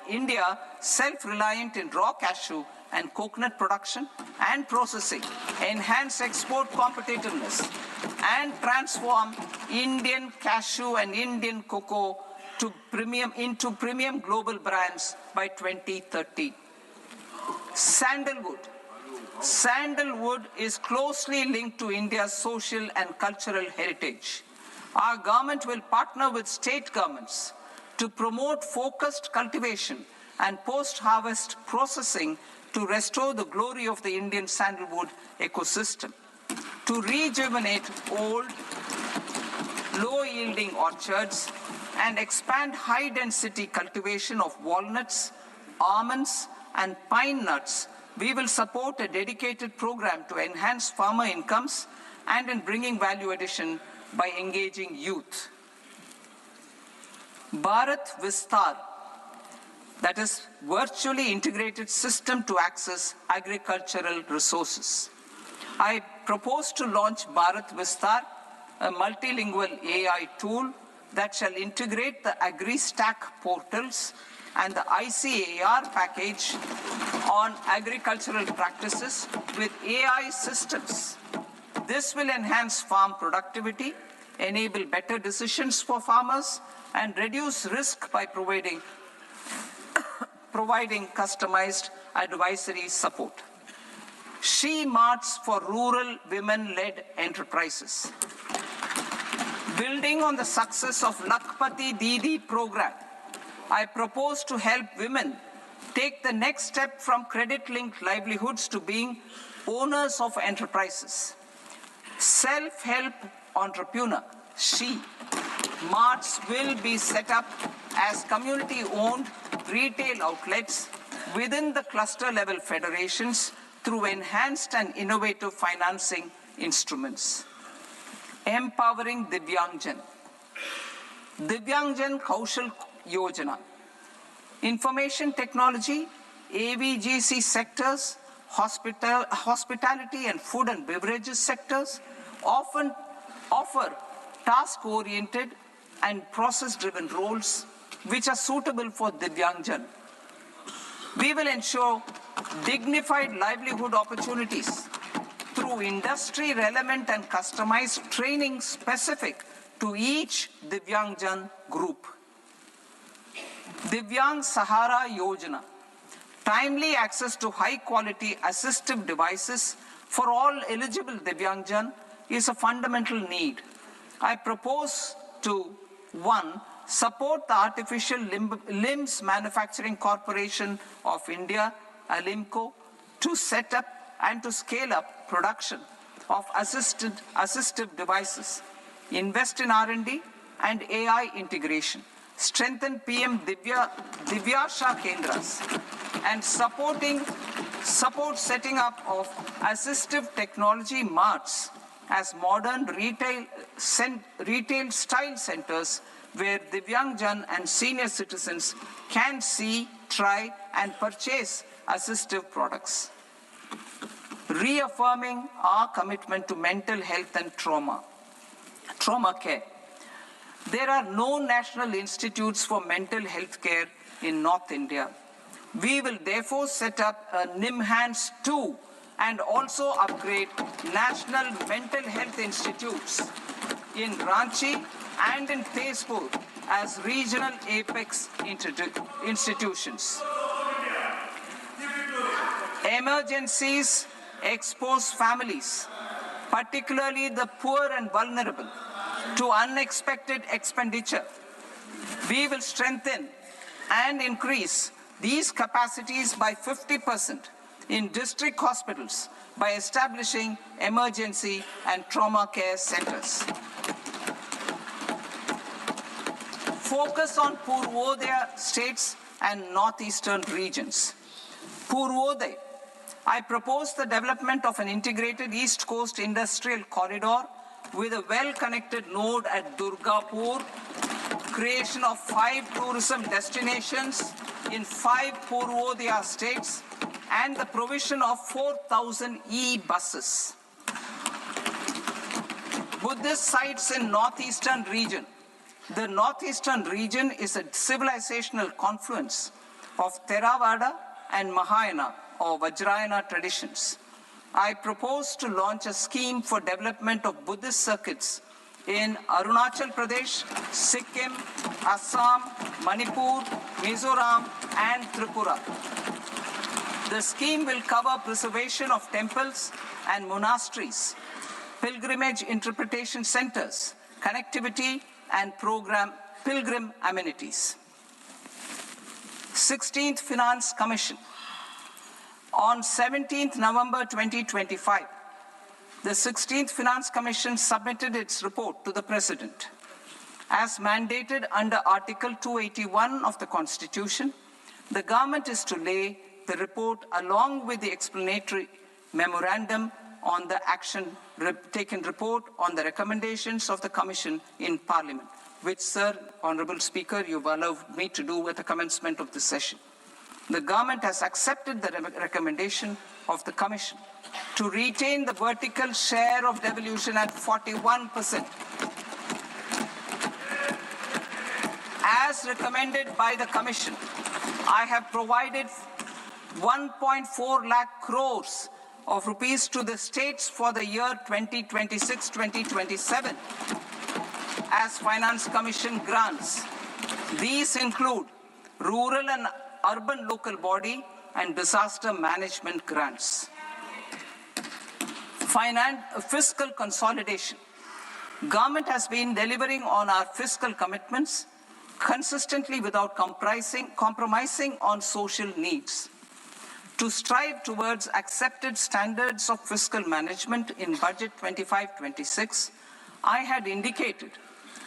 India self-reliant in raw cashew and coconut production and processing, enhance export competitiveness, and transform Indian cashew and Indian cocoa into premium global brands by 2030. Sandalwood. Sandalwood is closely linked to India's social and cultural heritage. Our government will partner with state governments to promote focused cultivation and post-harvest processing to restore the glory of the Indian sandalwood ecosystem, to rejuvenate old, low-yielding orchards, and expand high-density cultivation of walnuts, almonds, and pine nuts. We will support a dedicated program to enhance farmer incomes and in bringing value addition by engaging youth. Bharat Vistar, that is virtually integrated system to access agricultural resources. I propose to launch Bharat Vistar, a multilingual AI tool that shall integrate the AgriStack portals and the ICAR package on agricultural practices with AI systems. This will enhance farm productivity, enable better decisions for farmers, and reduce risk by providing customized advisory support. She Marts for rural women-led enterprises. Building on the success of Lakpati Didi program, I propose to help women take the next step from credit-linked livelihoods to being owners of enterprises. Self-help entrepreneur, She Marts will be set up as community-owned retail outlets within the cluster-level federations through enhanced and innovative financing instruments. Empowering Divyangjan. Divyangjan Kaushal Yojana. Information technology, AVGC sectors, hospitality and food and beverages sectors often offer task-oriented and process-driven roles which are suitable for Divyangjan. We will ensure dignified livelihood opportunities through industry-relevant and customized training specific to each Divyangjan group. Divyang Sahara Yojana. Timely access to high-quality assistive devices for all eligible Divyangjan is a fundamental need. I propose to, 1, support the Artificial Limbs Manufacturing Corporation of India, ALIMCO, to set up and to scale up production of assistive devices, invest in R&D and AI integration, strengthen PM Divyasha Kendras, and support setting up of assistive technology marts as modern retail style centers where Divyangjan and senior citizens can see, try and purchase assistive products. Reaffirming our commitment to mental health and trauma care. There are no national institutes for mental health care in North India. We will therefore set up a NIMHANS 2 and also upgrade national mental health institutes in Ranchi and in Tezpur as regional apex institutions. Emergencies expose families, particularly the poor and vulnerable, to unexpected expenditure. We will strengthen and increase these capacities by 50% in district hospitals by establishing emergency and trauma care centers. Focus on Purvodaya states and northeastern regions. Purvodaya, I propose the development of an integrated East Coast industrial corridor with a well-connected node at Durgapur, creation of 5 tourism destinations in 5 Purvodaya states, and the provision of 4,000 e-buses. Buddhist sites in northeastern region. The northeastern region is a civilizational confluence of Theravada and Mahayana or Vajrayana traditions. I propose to launch a scheme for development of Buddhist circuits in Arunachal Pradesh, Sikkim, Assam, Manipur, Mizoram, and Tripura. The scheme will cover preservation of temples and monasteries, pilgrimage interpretation centers, connectivity, and pilgrim amenities. 16th Finance Commission. On 17th November 2025, the 16th Finance Commission submitted its report to the President. As mandated under Article 281 of the Constitution, the government is to lay the report along with the explanatory memorandum on the action taken report on the recommendations of the Commission in Parliament, which, Sir, Honourable Speaker, you've allowed me to do at the commencement of this session. The government has accepted the recommendation of the Commission to retain the vertical share of devolution at 41%. As recommended by the Commission, I have provided 1.4 lakh crores of rupees to the states for the year 2026-2027 as Finance Commission grants. These include rural and urban local body and disaster management grants. Fiscal consolidation. Government has been delivering on our fiscal commitments consistently without compromising on social needs. To strive towards accepted standards of fiscal management in Budget 25-26, I had indicated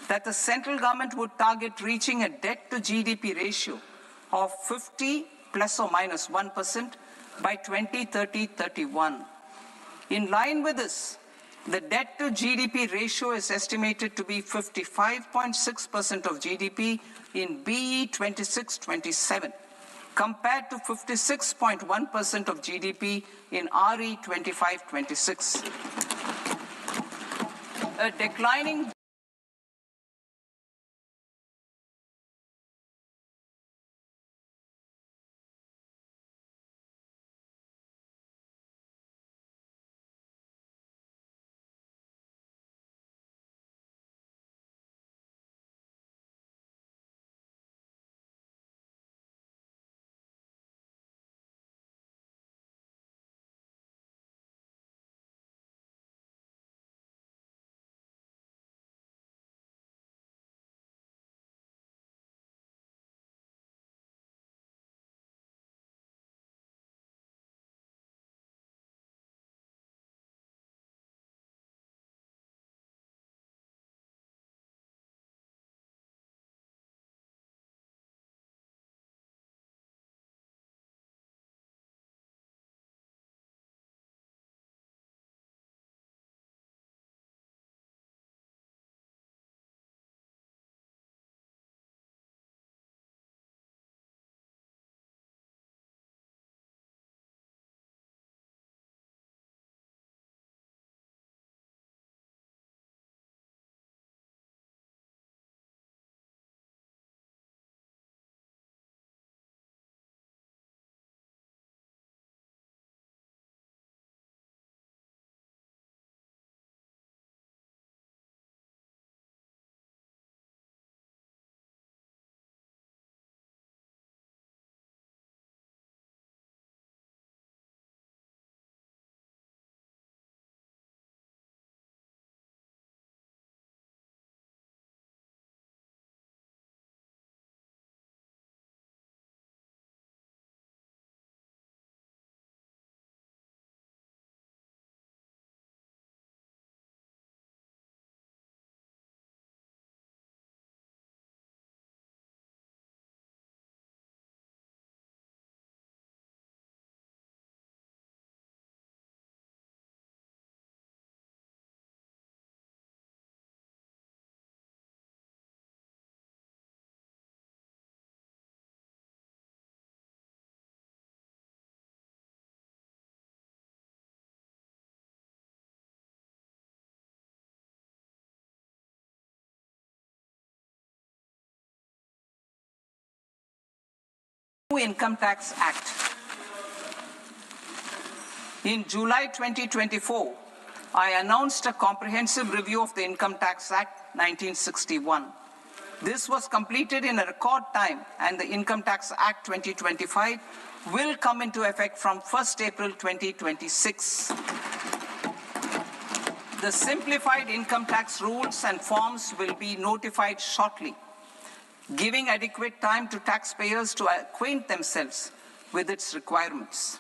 that the central government would target reaching a debt to GDP ratio of 50 plus or minus 1% by 2030-31. In line with this, the debt to GDP ratio is estimated to be 55.6% of GDP in BE 26-27, compared to 56.1% of GDP in RE 25-26. A declining new Income Tax Act. In July 2024, I announced a comprehensive review of the Income Tax Act 1961. This was completed in a record time, and the Income Tax Act 2025 will come into effect from 1st April 2026. The simplified income tax rules and forms will be notified shortly, giving adequate time to taxpayers to acquaint themselves with its requirements.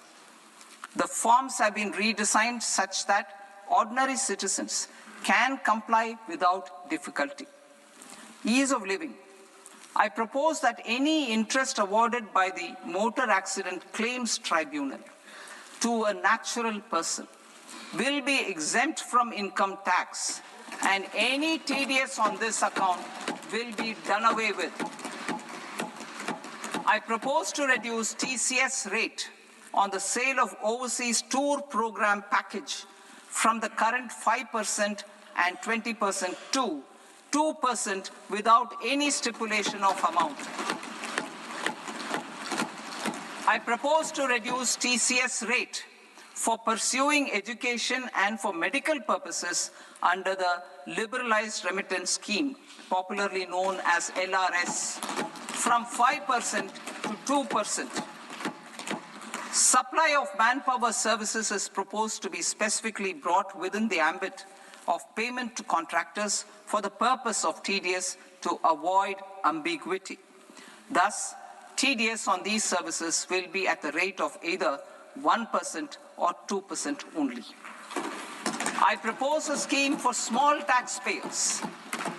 The forms have been redesigned such that ordinary citizens can comply without difficulty. Ease of living. I propose that any interest awarded by the Motor Accident Claims Tribunal to a natural person will be exempt from income tax, and any TDS on this account will be done away with. I propose to reduce TCS rate on the sale of overseas tour program package from the current 5% and 20% to 2% without any stipulation of amount. I propose to reduce TCS rate for pursuing education and for medical purposes under the Liberalized Remittance Scheme, popularly known as LRS, from 5% to 2%. Supply of manpower services is proposed to be specifically brought within the ambit of payment to contractors for the purpose of TDS to avoid ambiguity. Thus, TDS on these services will be at the rate of either 1% or 2% only. I propose a scheme for small taxpayers,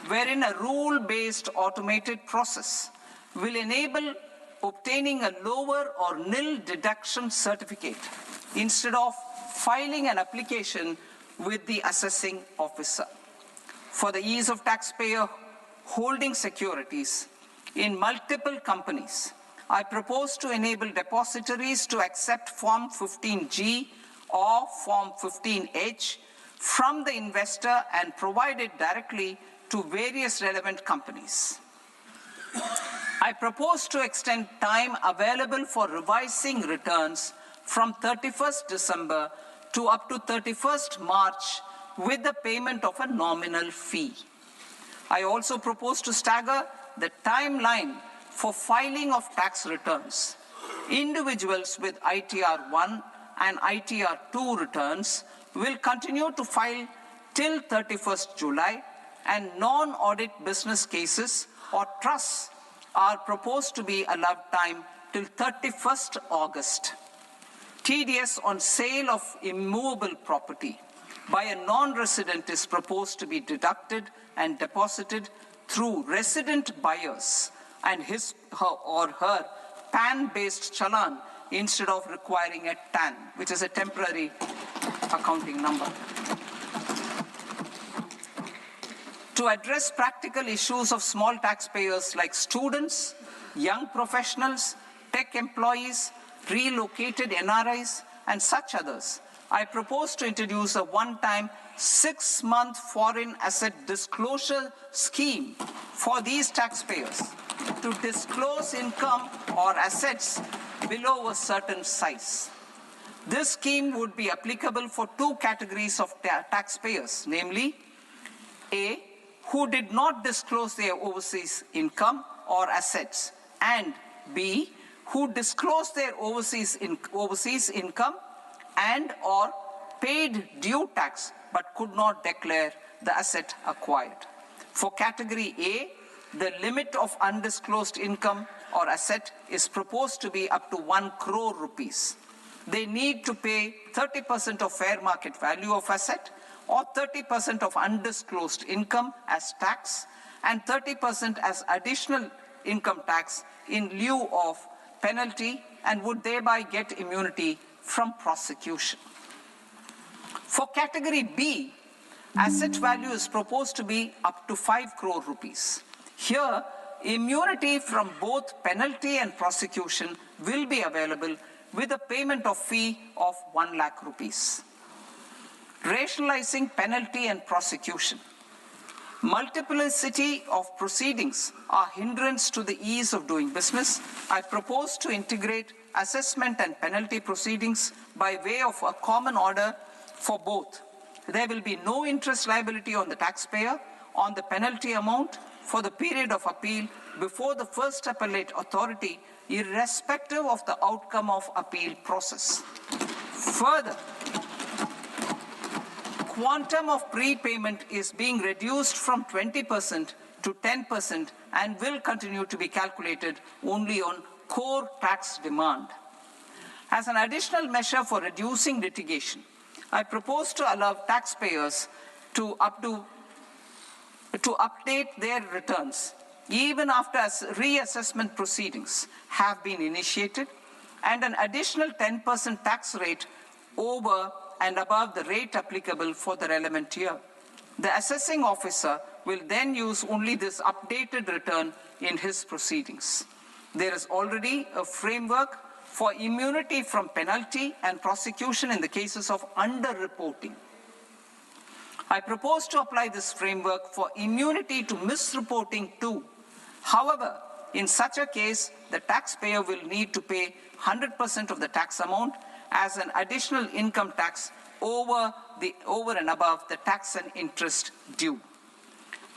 wherein a rule-based automated process will enable obtaining a lower or nil deduction certificate instead of filing an application with the assessing officer. For the ease of taxpayer holding securities in multiple companies, I propose to enable depositories to accept Form 15G or Form 15H from the investor and provide it directly to various relevant companies. I propose to extend time available for revising returns from 31st December to up to 31st March with the payment of a nominal fee. I also propose to stagger the timeline for filing of tax returns. Individuals with ITR 1 and ITR 2 returns will continue to file till 31st July, and non-audit business cases or trusts are proposed to be allowed time till 31st August. TDS on sale of immovable property by a non-resident is proposed to be deducted and deposited through resident buyers and his or her PAN-based challan instead of requiring a TAN, which is a temporary accounting number. To address practical issues of small taxpayers like students, young professionals, tech employees, relocated NRIs, and such others, I propose to introduce a one-time 6-month foreign asset disclosure scheme for these taxpayers to disclose income or assets below a certain size. This scheme would be applicable for two categories of taxpayers, namely, A, who did not disclose their overseas income or assets, and B, who disclosed their overseas income and or paid due tax but could not declare the asset acquired. For category A, the limit of undisclosed income or asset is proposed to be up to 1 crore rupees. They need to pay 30% of fair market value of asset or 30% of undisclosed income as tax and 30% as additional income tax in lieu of penalty, and would thereby get immunity from prosecution. For category B, asset value is proposed to be up to 5 crore rupees. Here, immunity from both penalty and prosecution will be available with a payment of fee of 1 lakh rupees. Rationalizing penalty and prosecution. Multiplicity of proceedings are hindrance to the ease of doing business. I propose to integrate assessment and penalty proceedings by way of a common order for both. There will be no interest liability on the taxpayer on the penalty amount for the period of appeal before the first appellate authority, irrespective of the outcome of appeal process. Further, quantum of prepayment is being reduced from 20% to 10% and will continue to be calculated only on core tax demand. As an additional measure for reducing litigation, I propose to allow taxpayers to update their returns even after reassessment proceedings have been initiated, and an additional 10% tax rate over and above the rate applicable for the relevant year. The assessing officer will then use only this updated return in his proceedings. There is already a framework for immunity from penalty and prosecution in the cases of underreporting. I propose to apply this framework for immunity to misreporting too. However, in such a case, the taxpayer will need to pay 100% of the tax amount as an additional income tax over and above the tax and interest due.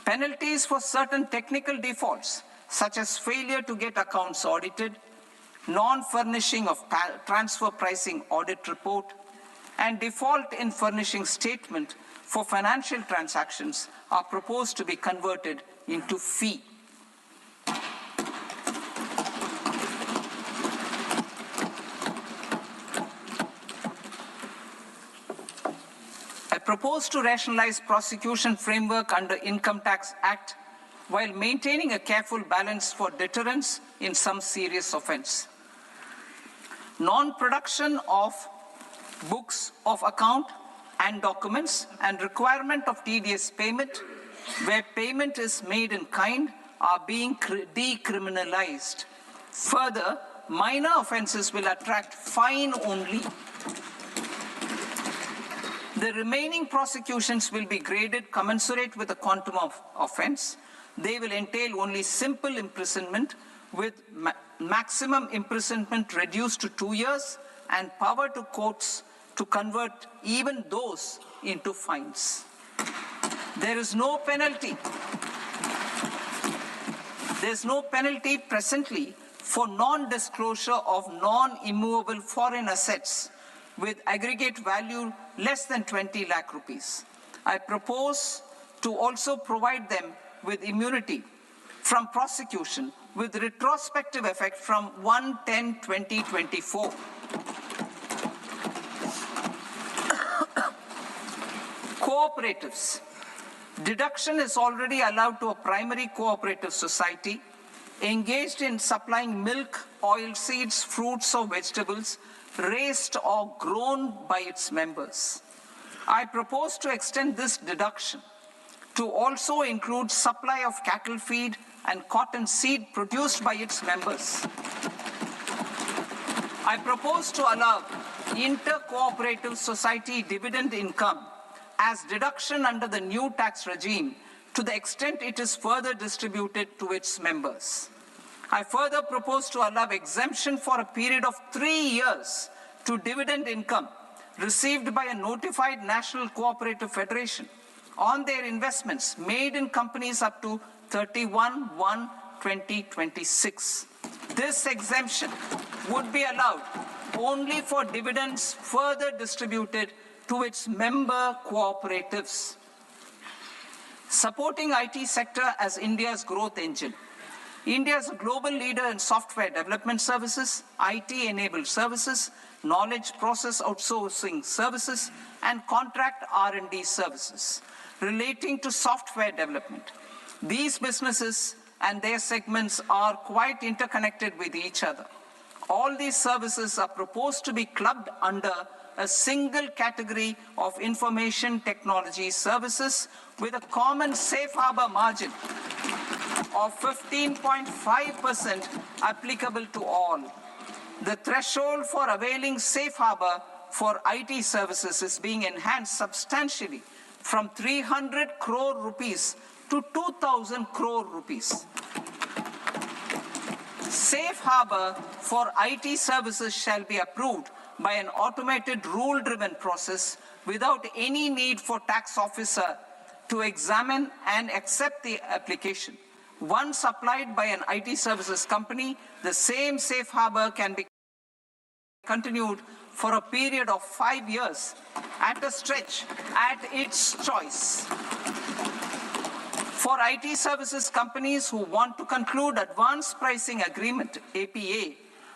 Penalties for certain technical defaults, such as failure to get accounts audited, non-furnishing of transfer pricing audit report, and default in furnishing statement for financial transactions are proposed to be converted into fee. I propose to rationalize prosecution framework under Income Tax Act while maintaining a careful balance for deterrence in some serious offense. Non-production of books of account and documents and requirement of TDS payment where payment is made in kind are being decriminalized. Further, minor offenses will attract fine only. The remaining prosecutions will be graded commensurate with the quantum of offense. They will entail only simple imprisonment with maximum imprisonment reduced to 2 years and power to courts to convert even those into fines. There is no penalty. There's no penalty presently for non-disclosure of non-immovable foreign assets with aggregate value less than 20 lakh rupees. I propose to also provide them with immunity from prosecution with retrospective effect from 1/10/2024. Cooperatives. Deduction is already allowed to a primary cooperative society engaged in supplying milk, oilseeds, fruits or vegetables raised or grown by its members. I propose to extend this deduction to also include supply of cattle feed and cotton seed produced by its members. I propose to allow inter-cooperative society dividend income as deduction under the new tax regime to the extent it is further distributed to its members. I further propose to allow exemption for a period of 3 years to dividend income received by a notified national cooperative federation on their investments made in companies up to 31/1/2026. This exemption would be allowed only for dividends further distributed to its member cooperatives. Supporting IT sector as India's growth engine. India is a global leader in software development services, IT-enabled services, knowledge process outsourcing services, and contract R&D services relating to software development. These businesses and their segments are quite interconnected with each other. All these services are proposed to be clubbed under a single category of information technology services with a common safe harbor margin of 15.5% applicable to all. The threshold for availing safe harbor for IT services is being enhanced substantially from 300 crore rupees to 2,000 crore rupees. Safe harbor for IT services shall be approved by an automated rule-driven process without any need for tax officer to examine and accept the application. Once applied by an IT services company, the same safe harbor can be continued for a period of 5 years at a stretch at its choice. For IT services companies who want to conclude advanced pricing agreement, APA,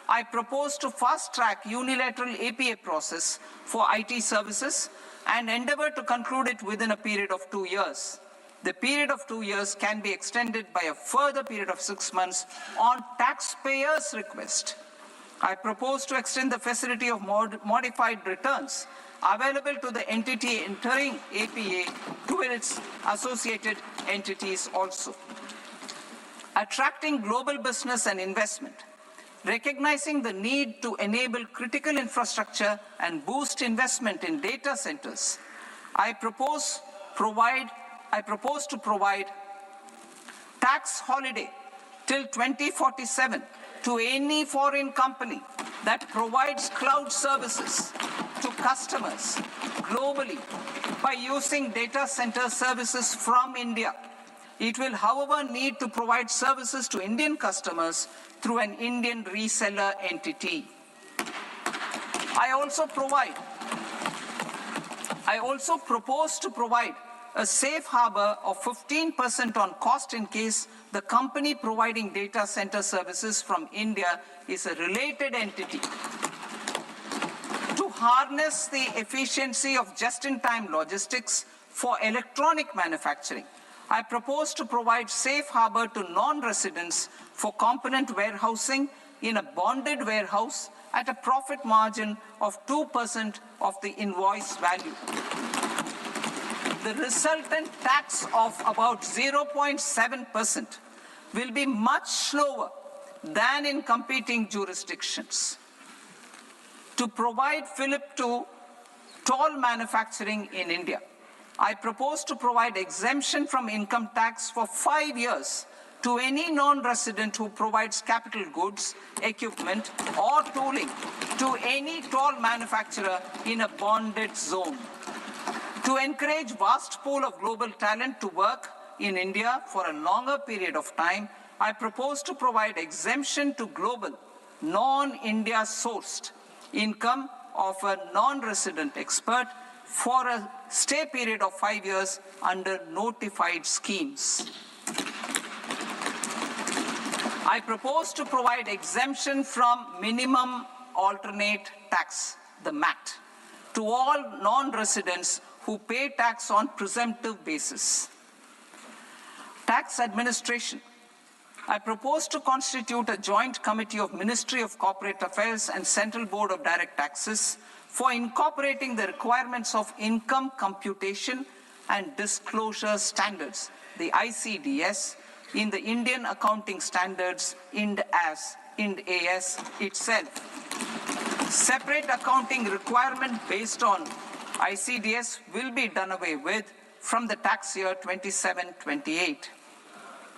I propose to fast-track unilateral APA process for IT services and endeavor to conclude it within a period of 2 years. The period of 2 years can be extended by a further period of 6 months on taxpayers' request. I propose to extend the facility of modified returns available to the entity entering APA to its associated entities also. Attracting global business and investment. Recognizing the need to enable critical infrastructure and boost investment in data centers, I propose to provide tax holiday till 2047 to any foreign company that provides cloud services to customers globally by using data center services from India. It will, however, need to provide services to Indian customers through an Indian reseller entity. I also propose to provide a safe harbor of 15% on cost in case the company providing data center services from India is a related entity. To harness the efficiency of just-in-time logistics for electronic manufacturing, I propose to provide safe harbor to non-residents for component warehousing in a bonded warehouse at a profit margin of 2% of the invoice value. The resultant tax of about 0.7% will be much lower than in competing jurisdictions. To provide fillip to toll manufacturing in India, I propose to provide exemption from income tax for 5 years to any non-resident who provides capital goods, equipment, or tooling to any toll manufacturer in a bonded zone. To encourage vast pool of global talent to work in India for a longer period of time, I propose to provide exemption to global, non-India sourced income of a non-resident expert for a stay period of 5 years under notified schemes. I propose to provide exemption from minimum alternate tax, the MAT, to all non-residents who pay tax on presumptive basis. Tax administration. I propose to constitute a joint committee of Ministry of Corporate Affairs and Central Board of Direct Taxes for incorporating the requirements of income computation and disclosure standards, the ICDS, in the Indian Accounting Standards, IND AS itself. Separate accounting requirement based on ICDS will be done away with from the tax year 27-28.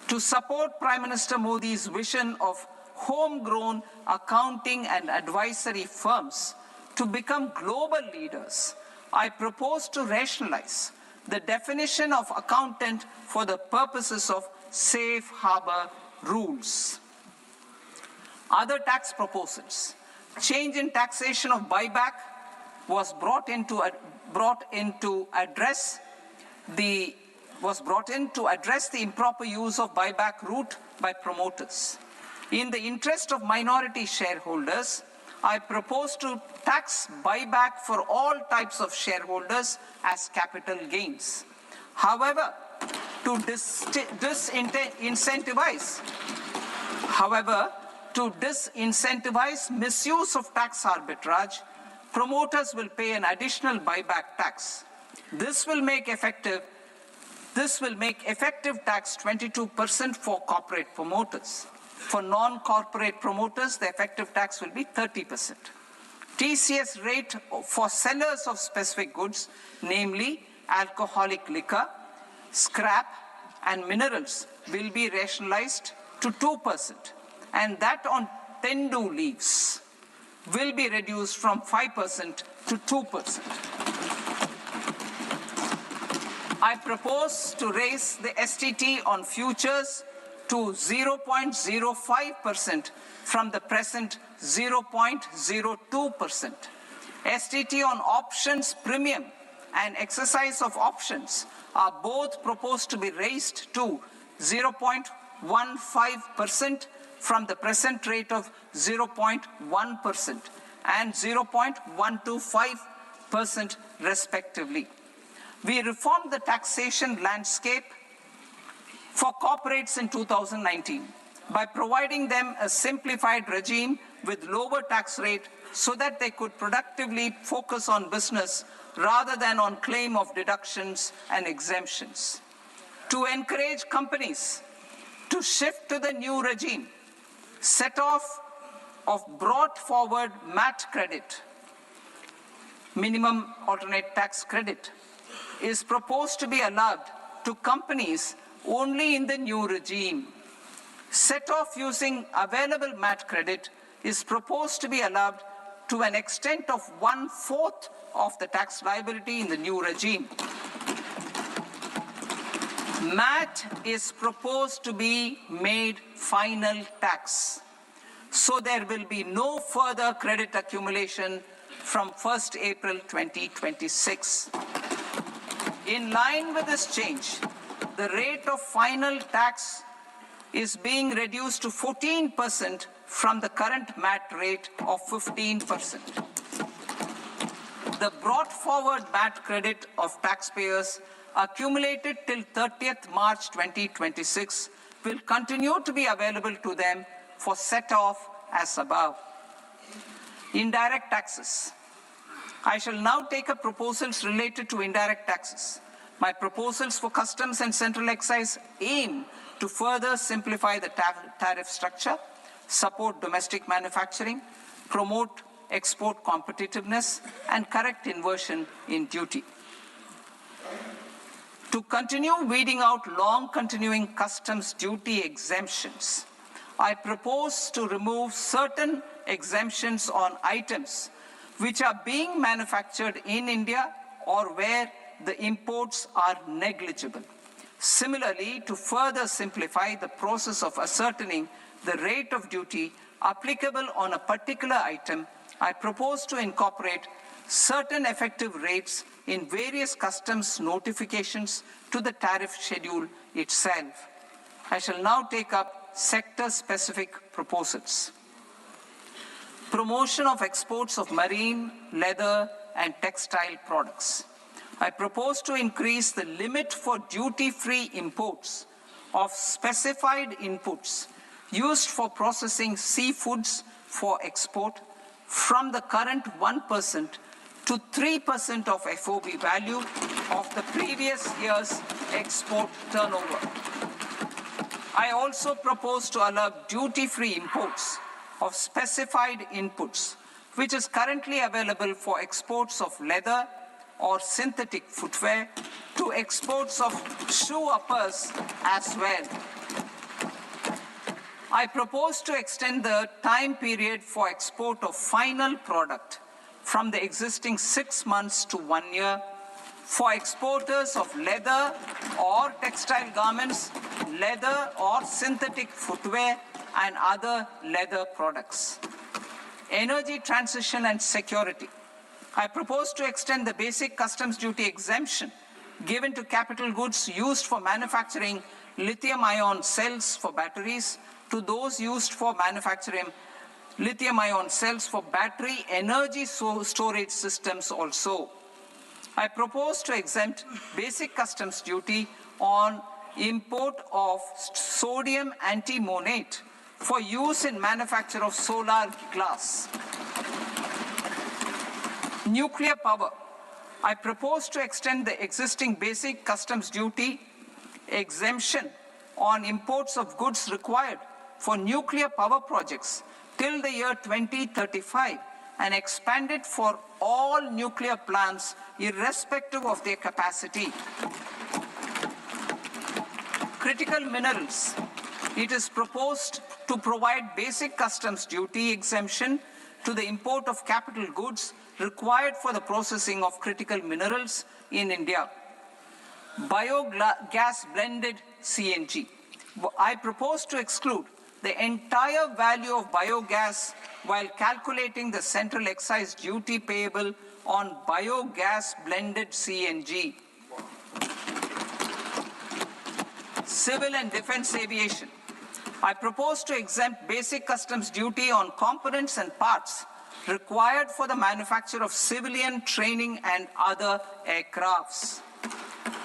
To support Prime Minister Modi's vision of homegrown accounting and advisory firms to become global leaders, I propose to rationalize the definition of accountant for the purposes of safe harbor rules. Other tax proposals. Change in taxation of buyback was brought in to address the improper use of buyback route by promoters. In the interest of minority shareholders, I propose to tax buyback for all types of shareholders as capital gains. However, to disincentivize misuse of tax arbitrage, promoters will pay an additional buyback tax. This will make effective tax 22% for corporate promoters. For non-corporate promoters, the effective tax will be 30%. TCS rate for sellers of specific goods, namely alcoholic liquor, scrap, and minerals will be rationalized to 2%, and that on tendu leaves will be reduced from 5% to 2%. I propose to raise the STT on futures to 0.05% from the present 0.02%. STT on options premium and exercise of options are both proposed to be raised to 0.15% from the present rate of 0.1% and 0.125% respectively. We reformed the taxation landscape for corporates in 2019 by providing them a simplified regime with lower tax rate so that they could productively focus on business rather than on claim of deductions and exemptions. To encourage companies to shift to the new regime, set off of brought forward MAT credit, minimum alternate tax credit, is proposed to be allowed to companies only in the new regime. Set off using available MAT credit is proposed to be allowed to an extent of 1/4 of the tax liability in the new regime. MAT is proposed to be made final tax, so there will be no further credit accumulation from 1st April 2026. In line with this change, the rate of final tax is being reduced to 14% from the current MAT rate of 15%. The brought forward MAT credit of taxpayers accumulated till 30th March 2026 will continue to be available to them for set-off as above. Indirect taxes. I shall now take up proposals related to indirect taxes. My proposals for customs and central excise aim to further simplify the tariff structure, support domestic manufacturing, promote export competitiveness, and correct inversion in duty. To continue weeding out long-continuing customs duty exemptions, I propose to remove certain exemptions on items which are being manufactured in India or where the imports are negligible. Similarly, to further simplify the process of ascertaining the rate of duty applicable on a particular item, I propose to incorporate certain effective rates in various customs notifications to the tariff schedule itself. I shall now take up sector-specific proposals. Promotion of exports of marine, leather, and textile products. I propose to increase the limit for duty-free imports of specified inputs used for processing seafoods for export from the current 1% to 3% of FOB value of the previous year's export turnover. I also propose to allow duty-free imports of specified inputs, which is currently available for exports of leather or synthetic footwear, to exports of shoe uppers as well. I propose to extend the time period for export of final product from the existing 6 months to 1 year for exporters of leather or textile garments, leather or synthetic footwear, and other leather products. Energy transition and security. I propose to extend the basic customs duty exemption given to capital goods used for manufacturing lithium-ion cells for batteries to those used for manufacturing lithium-ion cells for battery energy storage systems also. I propose to exempt basic customs duty on import of sodium antimonate for use in manufacture of solar glass. Nuclear power. I propose to extend the existing basic customs duty exemption on imports of goods required for nuclear power projects till the year 2035 and expand it for all nuclear plants irrespective of their capacity. critical minerals, it is proposed to provide basic customs duty exemption to the import of capital goods required for the processing of critical minerals in India. Biogas blended CNG. I propose to exclude the entire value of biogas while calculating the central excise duty payable on biogas blended CNG. Civil and defense aviation. I propose to exempt basic customs duty on components and parts required for the manufacture of civilian training and other aircrafts.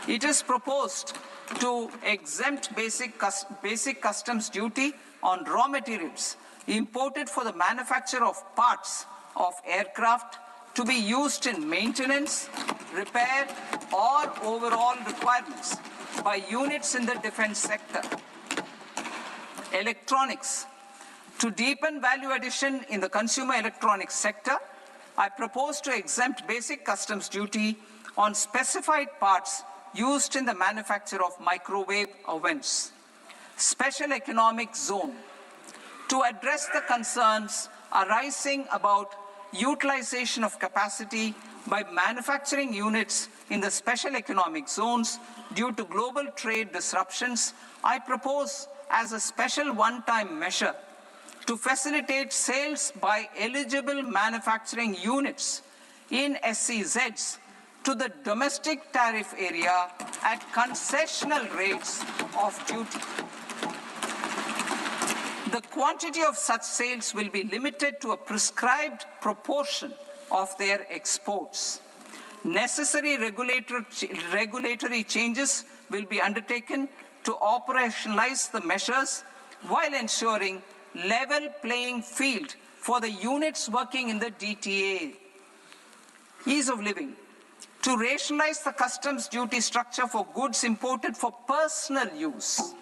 It is proposed to exempt basic customs duty on raw materials imported for the manufacture of parts of aircraft to be used in maintenance, repair, or overall requirements by units in the defense sector. Electronics. To deepen value addition in the consumer electronics sector, I propose to exempt basic customs duty on specified parts used in the manufacture of microwave ovens. Special economic zone. To address the concerns arising about utilization of capacity by manufacturing units in the special economic zones due to global trade disruptions, I propose as a special one-time measure to facilitate sales by eligible manufacturing units in SEZs to the domestic tariff area at concessional rates of duty. The quantity of such sales will be limited to a prescribed proportion of their exports. Necessary regulatory changes will be undertaken to operationalize the measures while ensuring level playing field for the units working in the DTA. Ease of living. To rationalize the customs duty structure for goods imported for personal use,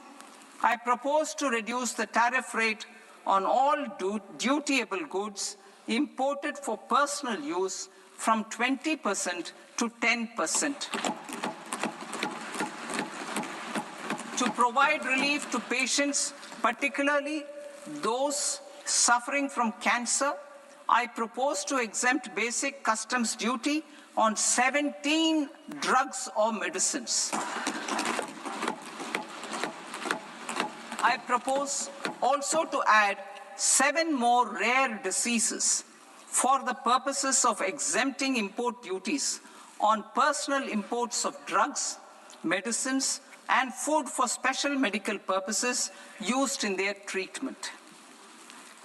I propose to reduce the tariff rate on all dutiable goods imported for personal use from 20% to 10%. To provide relief to patients, particularly those suffering from cancer, I propose to exempt basic customs duty on 17 drugs or medicines. I propose also to add 7 more rare diseases for the purposes of exempting import duties on personal imports of drugs, medicines, and food for special medical purposes used in their treatment.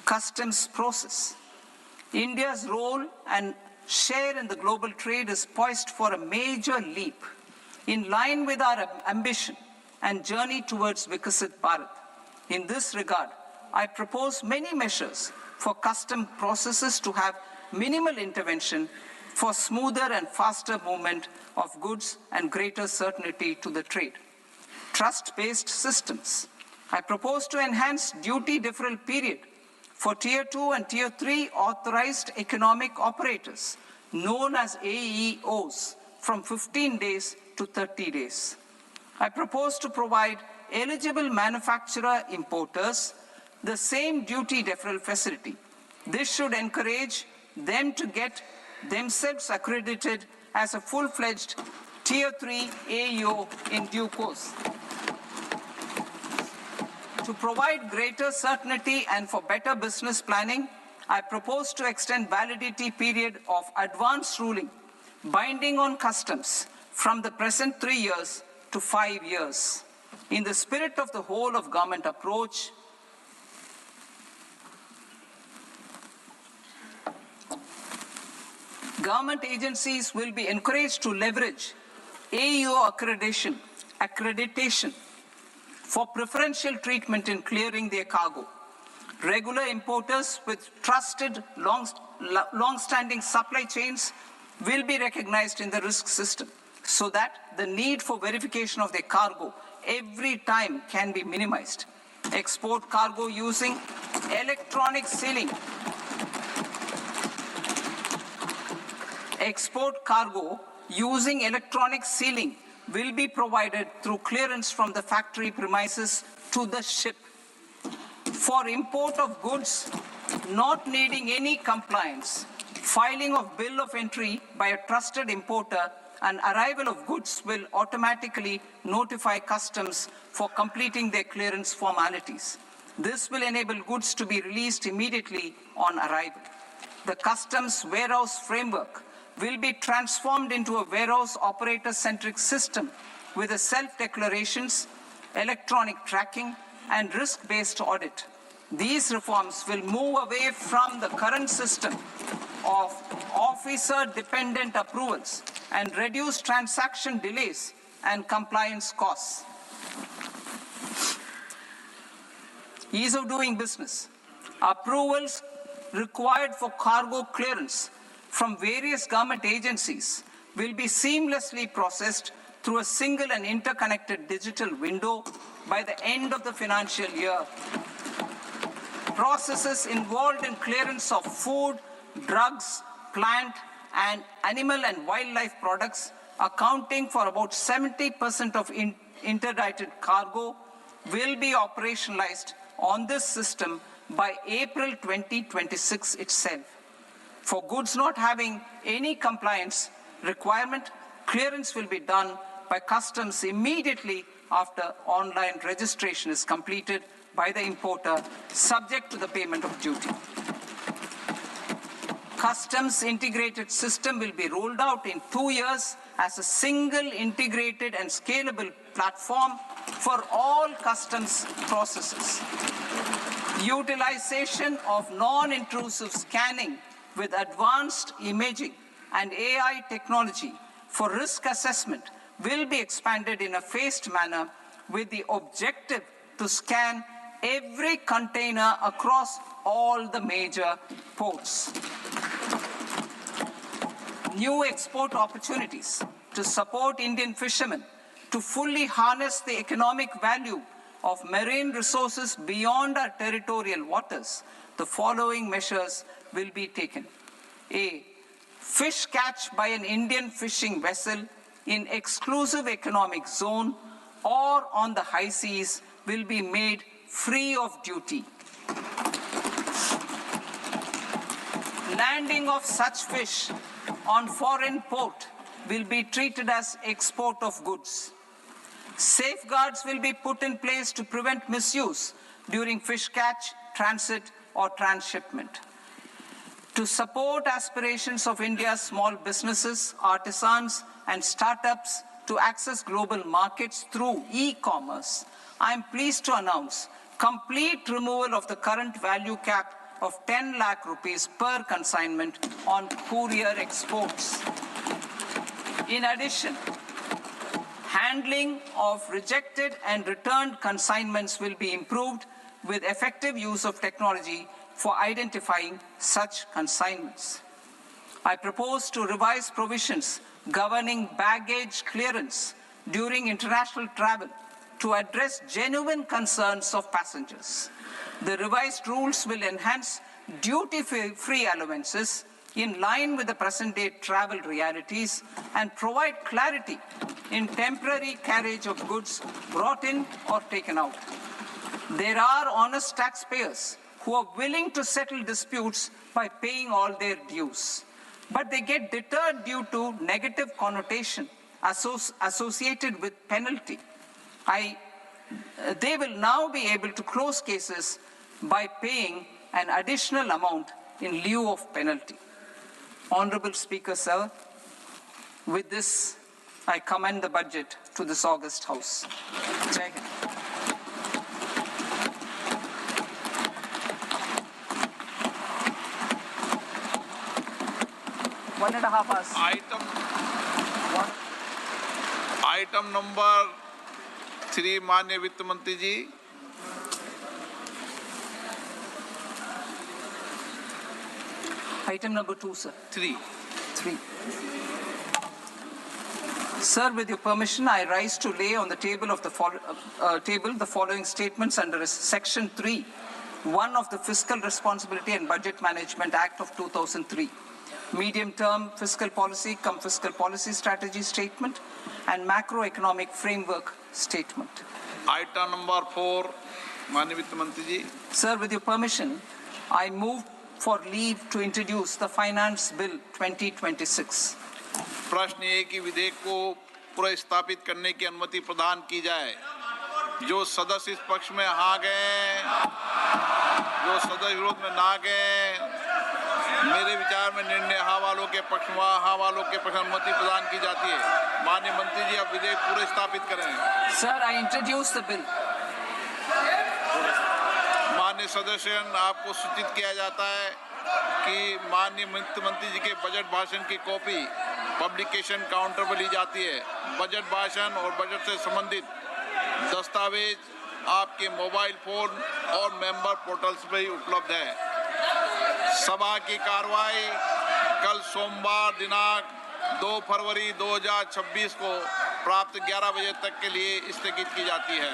Customs process. India's role and share in the global trade is poised for a major leap in line with our ambition and journey towards Vikasit Bharat. In this regard, I propose many measures for custom processes to have minimal intervention for smoother and faster movement of goods and greater certainty to the trade. Trust-based systems. I propose to enhance duty deferral period for Tier 2 and Tier 3 authorized economic operators, known as AEOs, from 15 days to 30 days. I propose to provide eligible manufacturer importers the same duty deferral facility. This should encourage them to get themselves accredited as a full-fledged Tier 3 AEO in due course. To provide greater certainty and for better business planning, I propose to extend validity period of advance ruling binding on customs from the present 3 years to 5 years. In the spirit of the whole of government approach, government agencies will be encouraged to leverage AEO accreditation for preferential treatment in clearing their cargo. Regular importers with trusted, long-standing supply chains will be recognized in the risk system so that the need for verification of their cargo every time can be minimized. Export cargo using electronic sealing. Export cargo using electronic sealing will be provided through clearance from the factory premises to the ship. For import of goods not needing any compliance, filing of bill of entry by a trusted importer and arrival of goods will automatically notify customs for completing their clearance formalities. This will enable goods to be released immediately on arrival. The customs warehouse framework will be transformed into a warehouse operator-centric system with a self-declarations, electronic tracking, and risk-based audit. These reforms will move away from the current system of officer-dependent approvals and reduce transaction delays and compliance costs. Ease of doing business. Approvals required for cargo clearance from various government agencies will be seamlessly processed through a single and interconnected digital window by the end of the financial year. Processes involved in clearance of food, drugs, plant, and animal and wildlife products, accounting for about 70% of interdicted cargo, will be operationalized on this system by April 2026 itself. For goods not having any compliance requirement, clearance will be done by customs immediately after online registration is completed by the importer, subject to the payment of duty. Customs integrated system will be rolled out in 2 years as a single integrated and scalable platform for all customs processes. Utilization of non-intrusive scanning with advanced imaging and AI technology for risk assessment will be expanded in a phased manner with the objective to scan every container across all the major ports. New export opportunities to support Indian fishermen to fully harness the economic value of marine resources beyond our territorial waters. The following measures will be taken. A. Fish catch by an Indian fishing vessel in exclusive economic zone or on the high seas will be made free of duty. Landing of such fish on foreign port will be treated as export of goods. Safeguards will be put in place to prevent misuse during fish catch, transit, or transshipment. To support aspirations of India's small businesses, artisans, and startups to access global markets through e-commerce, I am pleased to announce complete removal of the current value cap of 10 lakh rupees per consignment on courier exports. In addition, handling of rejected and returned consignments will be improved with effective use of technology for identifying such consignments. I propose to revise provisions governing baggage clearance during international travel to address genuine concerns of passengers. The revised rules will enhance duty-free allowances in line with the present-day travel realities and provide clarity in temporary carriage of goods brought in or taken out. There are honest taxpayers who are willing to settle disputes by paying all their dues, but they get deterred due to negative connotation associated with penalty. They will now be able to close cases by paying an additional amount in lieu of penalty. Honorable Speaker, sir, with this, I commend the budget to this august House. Jai Hind. One and a half hours. Item number 3, माननीय वित्त मंत्री जी. Item number 2, sir. 3. Sir, with your permission, I rise to lay on the table of the following statements under Section 3, 1 of the Fiscal Responsibility and Budget Management Act of 2003. medium-term fiscal policy cum fiscal policy strategy statement, and macroeconomic framework statement. Item number 4, माननीय वित्त मंत्री जी. Sir, with your permission, I move for leave to introduce the Finance Bill 2026. प्रश्न ये कि विधेयक को पुनर्स्थापित करने की अनुमति प्रदान की जाए. जो सदस्य इस पक्ष में हाँ गए, जो सदस्य विरोध में ना गए, मेरे विचार में निर्णय हाँ वालों के पक्ष में, हाँ वालों के पक्ष में अनुमति प्रदान की जाती है. माननीय मंत्री जी, आप विधेयक पुनर्स्थापित करें. Sir, I introduce the bill. माननीय सदस्य, आपको सूचित किया जाता है कि माननीय वित्त मंत्री जी के बजट भाषण की कॉपी पब्लिकेशन काउंटर पर ली जाती है. बजट भाषण और बजट से संबंधित दस्तावेज आपके मोबाइल फोन और मेंबर पोर्टल्स पर ही उपलब्ध है. सभा की कार्रवाई कल सोमवार दिनांक 2 फरवरी 2026 को प्राप्त 11 बजे तक के लिए स्थगित की जाती है.